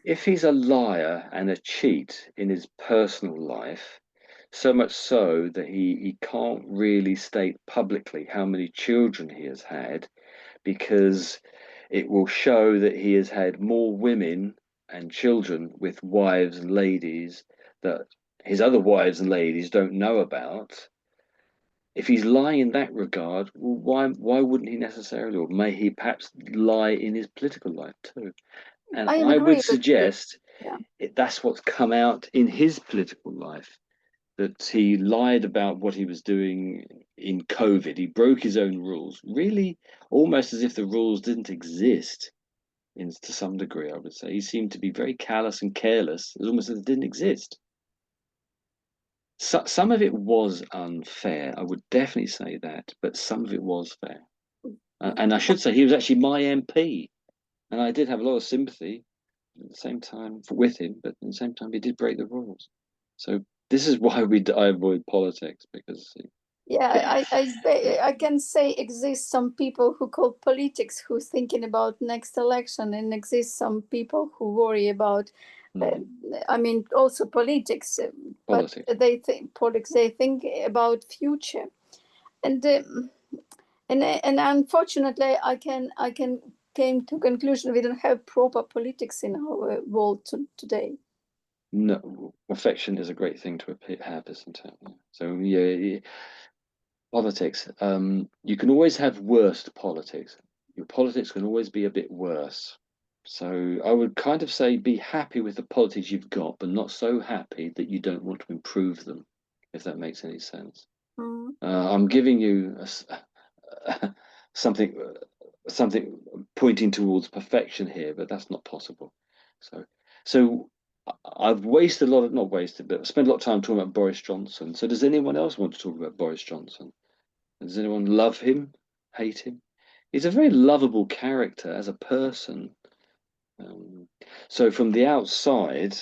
if he's a liar and a cheat in his personal life, so much so that he can't really state publicly how many children he has had, because it will show that he has had more women and children with wives and ladies that his other wives and ladies don't know about. If he's lying in that regard, well, why wouldn't he necessarily, or may he perhaps lie in his political life too? And I would suggest that's what's come out in his political life, that he lied about what he was doing in COVID. He broke his own rules, really almost as if the rules didn't exist to some degree, I would say. He seemed to be very callous and careless, almost as it didn't exist. some of it was unfair. I would definitely say that, but some of it was fair. And I should say he was actually my MP, and I did have a lot of sympathy at the same time with him, but at the same time he did break the rules. So this is why I avoid politics, because Yeah, I can say exist some people who call politics who thinking about next election, and exist some people who worry about I mean also politics, but politics. they think politics, they think about future. And and unfortunately I can came to conclusion we don't have proper politics in our world today. No, affection is a great thing to have, isn't it? So yeah, politics. You can always have worst politics. Your politics can always be a bit worse. So I would kind of say be happy with the politics you've got, but not so happy that you don't want to improve them, if that makes any sense. I'm giving you something pointing towards perfection here, but that's not possible. So I've wasted a lot of, not wasted, but spent a lot of time talking about Boris Johnson. So does anyone else want to talk about Boris Johnson? Does anyone love him, hate him? He's a very lovable character as a person. So from the outside,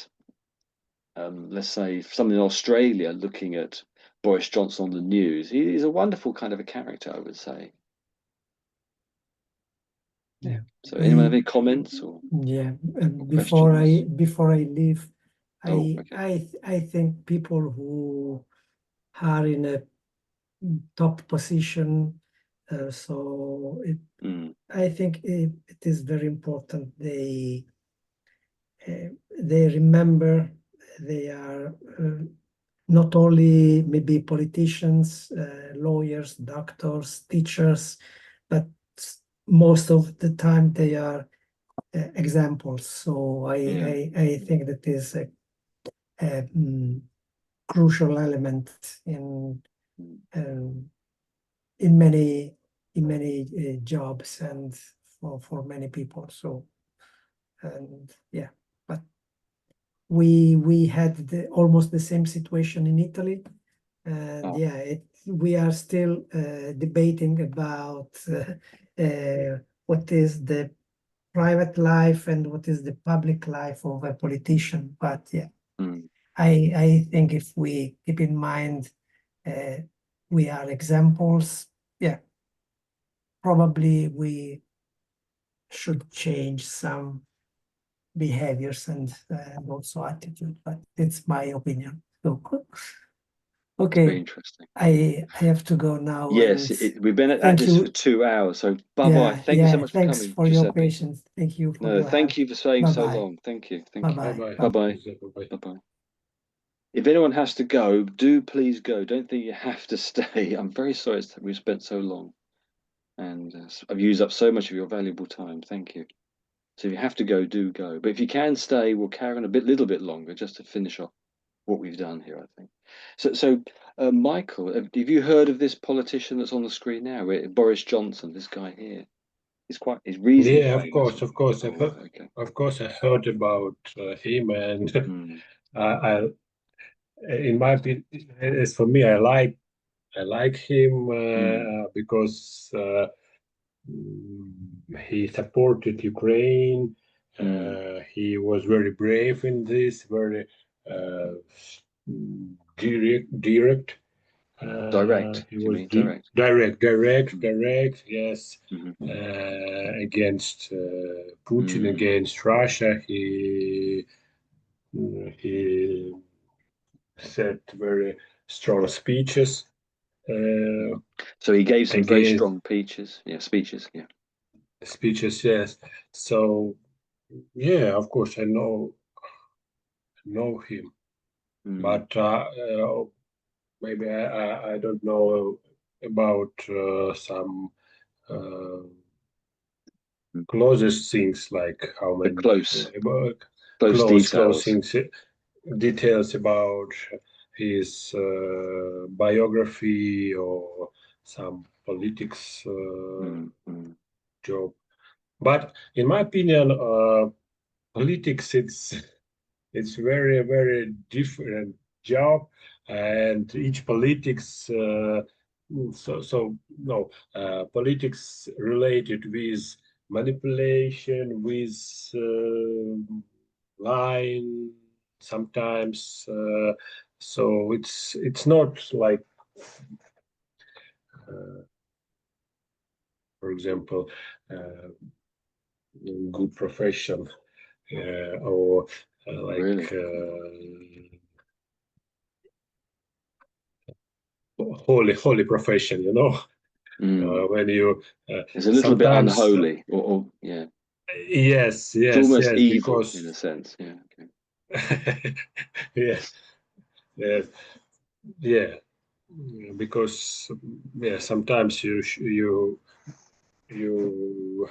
let's say something in Australia looking at Boris Johnson on the news, he's a wonderful kind of a character, I would say. Yeah. So anyone have any comments or yeah, and questions? before I leave, okay. I think people who are in a top position, so I think it is very important they remember they are not only maybe politicians, lawyers, doctors, teachers, but most of the time they are examples. So I think that is a crucial element in many jobs and for many people. So and yeah, but we had almost the same situation in Italy, and yeah, we are still debating about what is the private life and what is the public life of a politician. But yeah, I think if we keep in mind we are examples, yeah, probably we should change some behaviors and also attitude, but it's my opinion. So okay, very interesting. I have to go now. Yes, we've been at this for 2 hours. So bye-bye. Thank you so much for thanks coming, for Giuseppe. your patience. Thank you for No, your thank help. you for staying so Bye-bye. long. Thank you. Thank Bye-bye. you. Bye-bye. Bye-bye. Bye-bye. If anyone has to go, do please go. Don't think you have to stay. I'm very sorry we've spent so long, and I've used up so much of your valuable time. Thank you. So if you have to go, do go. But if you can stay, we'll carry on a little bit longer, just to finish off what we've done here, I think. So Michael, have you heard of this politician that's on the screen now? Boris Johnson, this guy here. He's reasonably Yeah, famous. of course. Okay. Of course, I heard about him, and I, in my opinion, as for me, I like him because he supported Ukraine. He was very brave in this, very direct. Direct. He Do you was mean direct? direct. Yes, against Putin, against Russia. He said very strong speeches. So he gave some very Against strong speeches. Yeah. speeches. Yes. So yeah, of course I know him, but maybe I don't know about some closest things, like how The many close close details. things, details about his biography or some politics job. But in my opinion, politics it's very different job. and each politics politics related with manipulation, with lying sometimes. So it's not like, for example, good profession or Really? holy profession, you know. When you It's a little bit sometimes unholy, or yeah, yes, it's yes, almost yes, evil in a because sense. Yeah. Okay. yes, yes, yeah, because yeah, sometimes you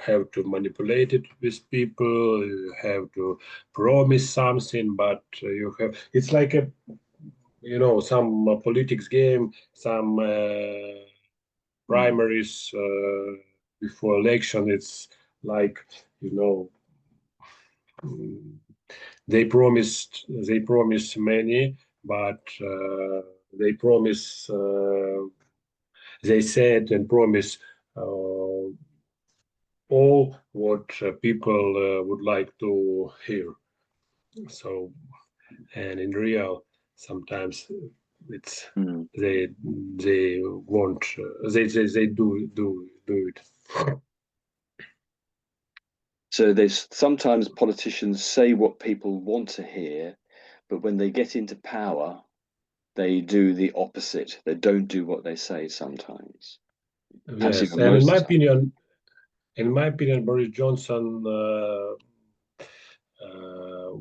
have to manipulate it with people. You have to promise something, but you have it's like a some politics game, some primaries before election. It's like you know mm, they promise many, but they promise they said and promise all what people would like to hear. So, and in real, sometimes it's they want they do it. So there's sometimes politicians say what people want to hear, but when they get into power, they do the opposite. They don't do what they say sometimes. Perhaps Yes, even and most of the time. in my opinion, Boris Johnson,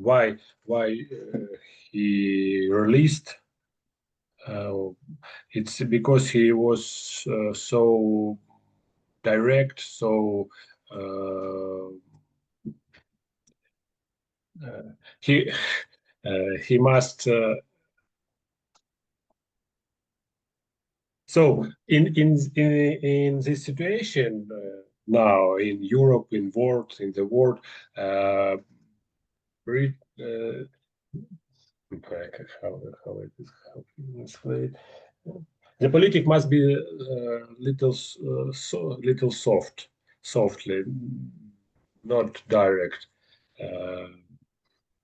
why he released. It's because he was so direct, so uh, he he must. So in this situation now in Europe, in the world, uh, Brit, how it is how to explain it. The politic must be little softly, not direct. Uh,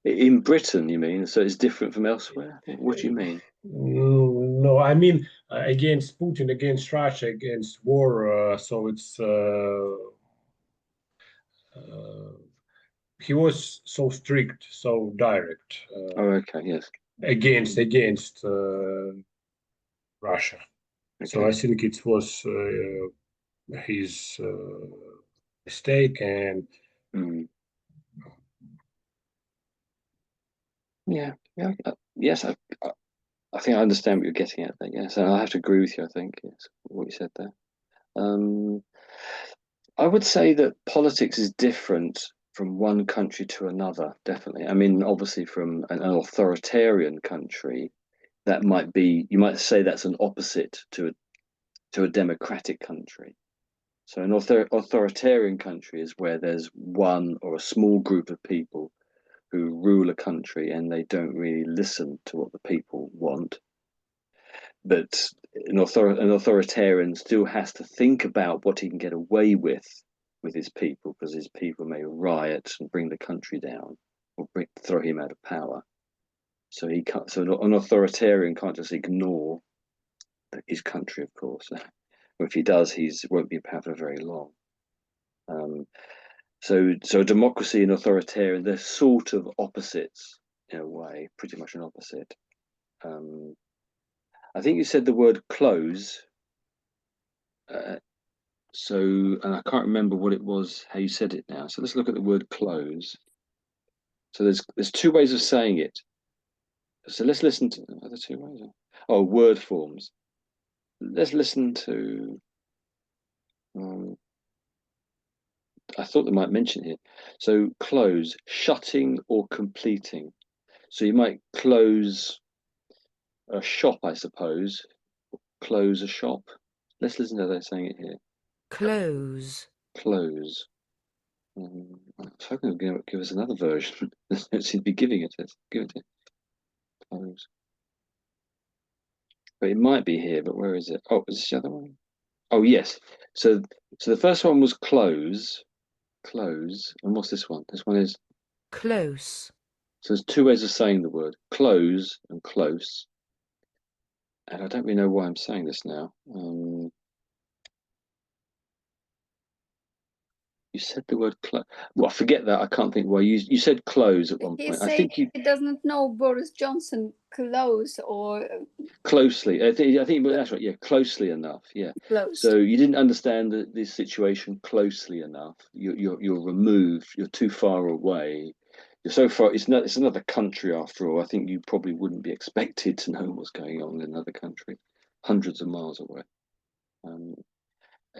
In Britain, you mean? So it's different from elsewhere? What do you mean? no, I mean against Putin, against Russia, against war. So it's he was so strict, so direct Oh, okay, yes. against Russia. So Okay. I think it was his mistake, and Mm. Yeah, yeah. Yes, I think I understand what you're getting at there. Yes, and I have to agree with you. I think yes, what you said there. Um, I would say that politics is different from one country to another. Definitely. I mean, obviously, from an authoritarian country, that might be. You might say that's an opposite to a democratic country. So an authoritarian country is where there's one or a small group of people who rule a country and they don't really listen to what the people want. But an authoritarian still has to think about what he can get away with his people, because his people may riot and bring the country down or throw him out of power. So he can't. So an authoritarian can't just ignore his country, of course. Or if he does, he won't be in power for very long. So democracy and authoritarian, they're sort of opposites in a way, pretty much an opposite. I think you said the word close. And I can't remember what it was, how you said it now. So let's look at the word close. So there's two ways of saying it. So let's listen to the other two ways. Oh, word forms. Let's listen to. I thought they might mention here. So close, shutting or completing. So you might close a shop, I suppose. Close a shop. Let's listen to how they're saying it here. close, Close. I was hoping they would give us another version. They don't seem to be giving it. Give it to close. but it might be here. But where is it? Oh, is this the other one? Oh, yes. So the first one was close, and what's this one? This one is close, so there's two ways of saying the word close and close, and I don't really know why I'm saying this now. You said the word close. Well, forget that. I can't think why you said close at one He point. I say think you he does not know Boris Johnson close or closely. I think that's right. Yeah, closely enough. Yeah. closed. So you didn't understand this situation closely enough. You're removed. You're too far away. You're so far. It's another country after all. I think you probably wouldn't be expected to know what's going on in another country, hundreds of miles away.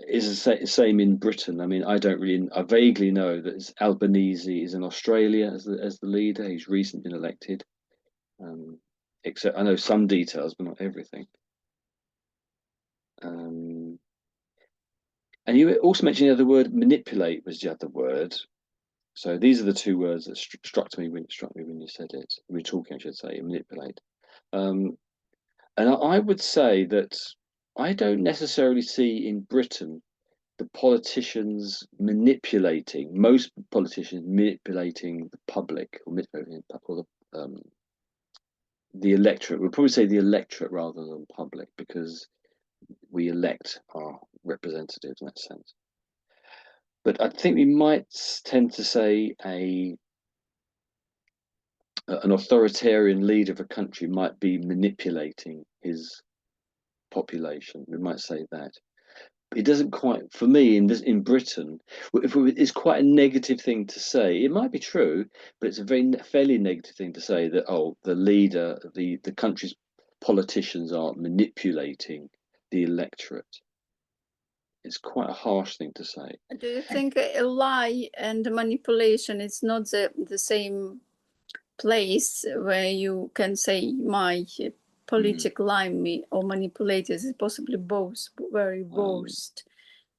Is the same in Britain. I mean, I vaguely know that Albanese is in Australia as the leader. He's recently been elected. Except I know some details, but not everything. And you also mentioned the other word, manipulate was the other word. So these are the two words that struck me when you said it. We were talking, I should say, manipulate. And I would say that I don't necessarily see in Britain the politicians most politicians manipulating the public or the electorate. We'll probably say the electorate rather than public, because we elect our representatives in that sense. But I think we might tend to say an authoritarian leader of a country might be manipulating his population. We might say that. It doesn't quite, for me, in Britain, it's quite a negative thing to say. It might be true, but it's a fairly negative thing to say that, oh, the leader, the country's politicians are manipulating the electorate. It's quite a harsh thing to say. Do you think a lie and manipulation is not the same place where you can say my politic lie me or manipulate is possibly both very worst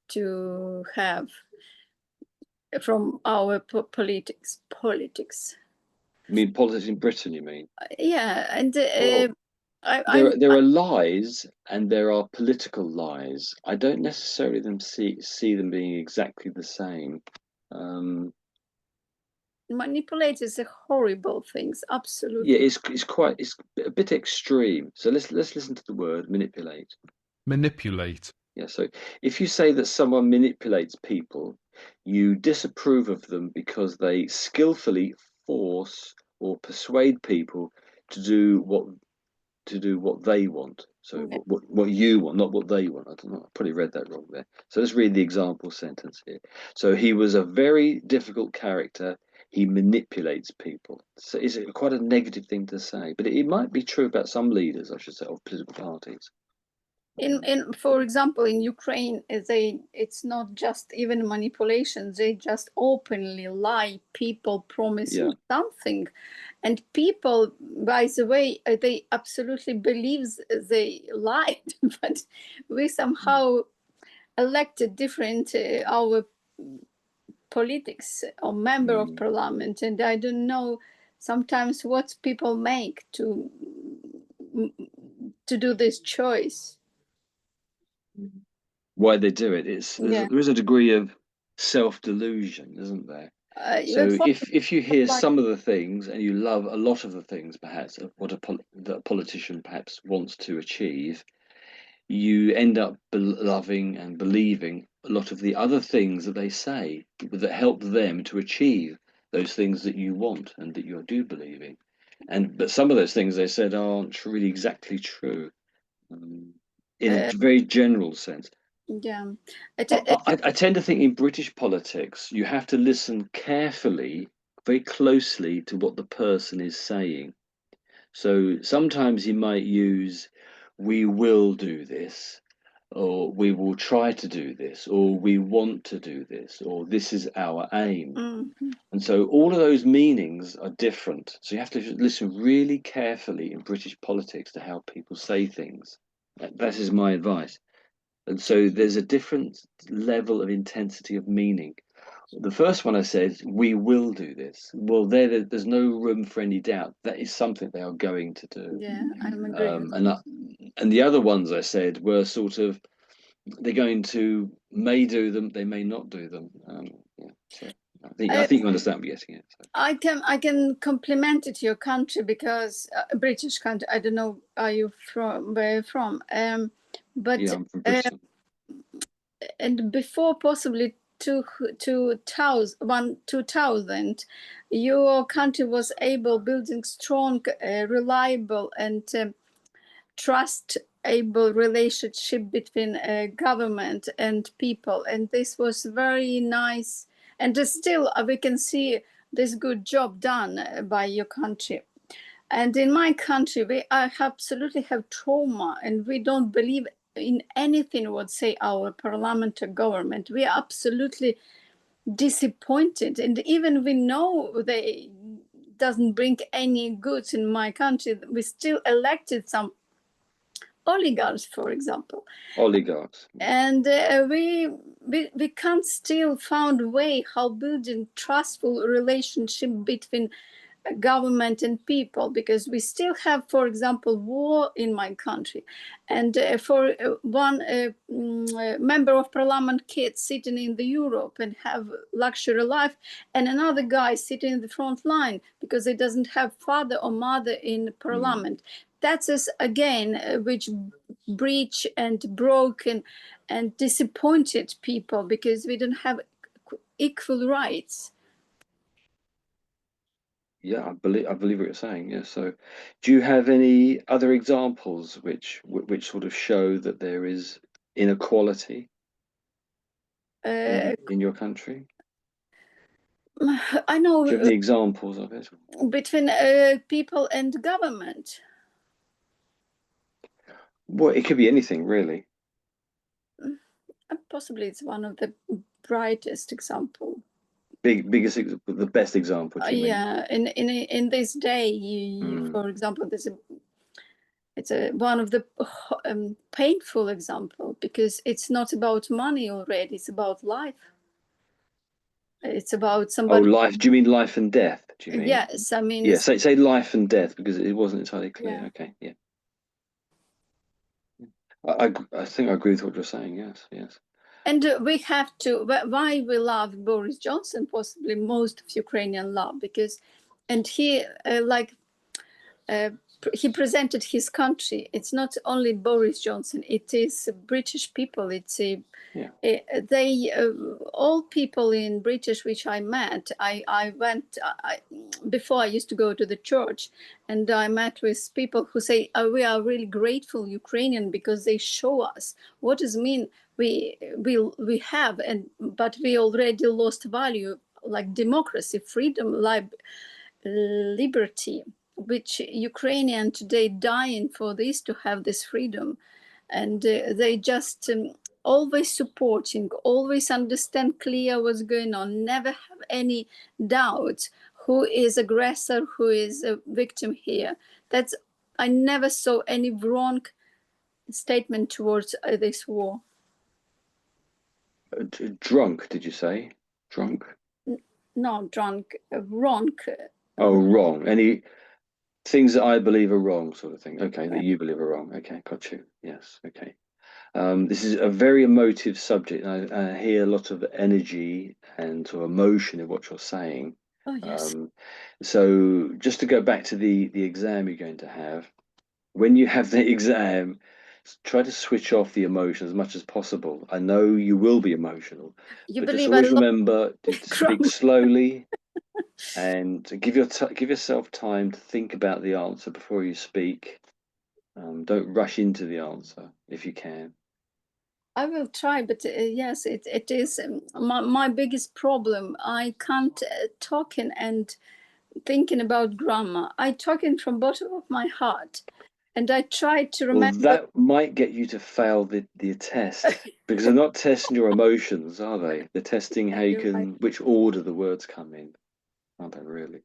to have from our politics. I mean, politics in Britain, you mean? Yeah, and Well, there are lies and there are political lies. I don't necessarily see them being exactly the same. manipulate is a horrible thing, absolutely. Yeah, it's a bit extreme. So let's listen to the word manipulate. Manipulate. Yeah, so if you say that someone manipulates people, you disapprove of them because they skillfully force or persuade people to do what they want. So Okay. what you want, not what they want. I don't know. I probably read that wrong there. So let's read the example sentence here. So he was a very difficult character. He manipulates people. So is it quite a negative thing to say? But it might be true about some leaders, I should say, of political parties. In for example, in Ukraine, it's not just even manipulation. They just openly lie. People promise you something, and people, by the way, they absolutely believe they lied. But we somehow elected different our politics or member of parliament, and I don't know sometimes what people make to do this choice. Why they do it? There is a degree of self-delusion, isn't there? So if you hear some of the things and you love a lot of the things, perhaps of what that a politician perhaps wants to achieve, you end up loving and believing a lot of the other things that they say that help them to achieve those things that you want and that you do believe in. But some of those things they said aren't really exactly true, in a very general sense. Yeah, I tend to think in British politics, you have to listen carefully, very closely to what the person is saying. So sometimes he might use, we will do this, or we will try to do this, or we want to do this, or this is our aim. And so all of those meanings are different. So you have to listen really carefully in British politics to how people say things. That is my advice. And so there's a different level of intensity of meaning. The first one I said, we will do this. Well, there's no room for any doubt. That is something they are going to do. Yeah, I'm agreeing. And the other ones I said were sort of, they're going to may do them, they may not do them. Yeah, so I think you understand what I'm getting at. So. I can compliment it your country because British country. I don't know. Are you from where you're from? But Yeah, I'm from Bristol. and before possibly 2000, your country was able building strong, reliable, and trust-able relationship between government and people, and this was very nice. And still, we can see this good job done by your country. And in my country, we absolutely have trauma, and we don't believe in anything what say our parliament or government. We are absolutely disappointed, and even we know they doesn't bring any goods in my country. We still elected some oligarchs, for example. Oligarchs. And we can't still found a way how building trustful relationship between government and people, because we still have, for example, war in my country, and for one member of parliament kid sitting in the Europe and have luxury life, and another guy sitting in the front line because he doesn't have father or mother in parliament. That's us again, which breach and broken and disappointed people because we don't have equal rights. Yeah, I believe what you're saying. Yeah. So, do you have any other examples which sort of show that there is inequality in your country? I know. Do you have any examples of it? Between people and government. Well, it could be anything, really. Possibly it's one of the brightest example. The best example. Do you mean? Yeah, in this day, for example, it's one of the painful example, because it's not about money already. It's about life. It's about somebody. Oh, life. Do you mean life and death? Do you mean? Yes, I mean. Yeah, say life and death, because it wasn't entirely clear. Yeah. Okay, yeah. I think I agree with what you're saying. Yes, yes. And we have to. Why we love Boris Johnson? Possibly most of Ukrainian love, because, and he he presented his country. It's not only Boris Johnson. It is British people. It's they all people in British which I met. I went before. I used to go to the church, and I met with people who say we are really grateful Ukrainian because they show us what does mean we have, and but we already lost value like democracy, freedom, liberty, which Ukrainian today dying for this, to have this freedom. And they just always supporting, always understand clear what's going on, never have any doubts who is aggressor, who is a victim here. That's, I never saw any wrong statement towards this war. Drunk, did you say? Drunk? No, drunk, wrong. Oh, wrong. Any things that I believe are wrong, sort of thing. Okay, that you believe are wrong. Okay, got you. Yes, okay. This is a very emotive subject, and I hear a lot of energy and sort of emotion in what you're saying. Oh, yes. So just to go back to the exam you're going to have, when you have the exam, try to switch off the emotion as much as possible. I know you will be emotional, but just always remember to speak slowly and give yourself time to think about the answer before you speak. Don't rush into the answer if you can. I will try, but yes, it is my biggest problem. I can't talking and thinking about grammar. I talking from bottom of my heart, and I try to remember. Well, that might get you to fail the test, because they're not testing your emotions, are they? They're testing how you can, which order the words come in, aren't they, really?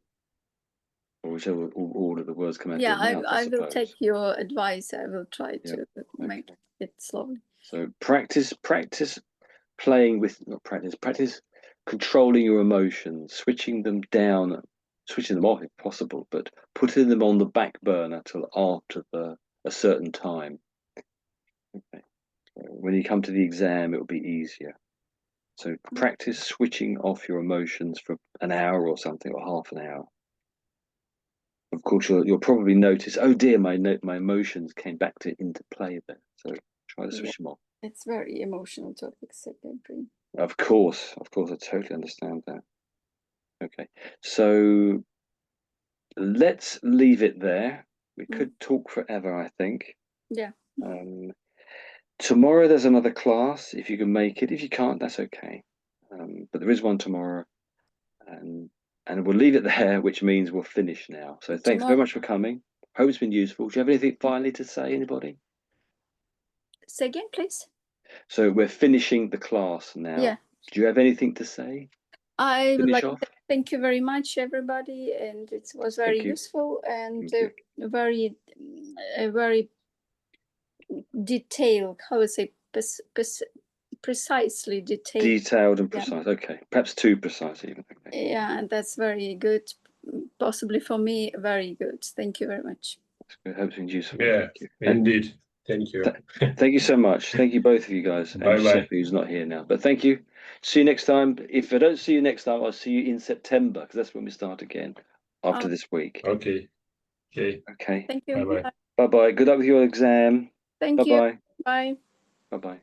Or whichever order the words come out. Yeah, your mouth, I will take your advice. I will try to make it slowly. So practice playing with, not practice, practice controlling your emotions, switching them down, switching them off if possible, but putting them on the back burner till after a certain time. Okay. So when you come to the exam, it will be easier. So practice switching off your emotions for an hour or something, or half an hour. Of course, you'll probably notice, oh dear, my emotions came back into play there. So try to switch them off. It's very emotional topic, secondary. Of course, I totally understand that. Okay, so let's leave it there. We could talk forever, I think. Yeah. Tomorrow there's another class, if you can make it. If you can't, that's okay. But there is one tomorrow, and we'll leave it there, which means we'll finish now. So thanks very much for coming. Hope it's been useful. Do you have anything finally to say, anybody? Say again, please. So we're finishing the class now. Yeah. Do you have anything to say? I would like off? to thank you very much, everybody, and it was very useful and very detailed. How would I say precisely detailed. Detailed and precise. Yeah. Okay, perhaps too precise even. Okay. Yeah, and that's very good. Possibly for me, very good. Thank you very much. That's good. Hope it's been useful. Yeah, indeed. Thank you. Thank you so much. Thank you both of you guys. Bye and Giuseppe, who's not here now. But thank you. See you next time. If I don't see you next time, I'll see you in September, because that's when we start again after this week. Okay. Thank you. Bye-bye. Bye-bye. Good luck with your exam. Thank you. Bye. Bye-bye.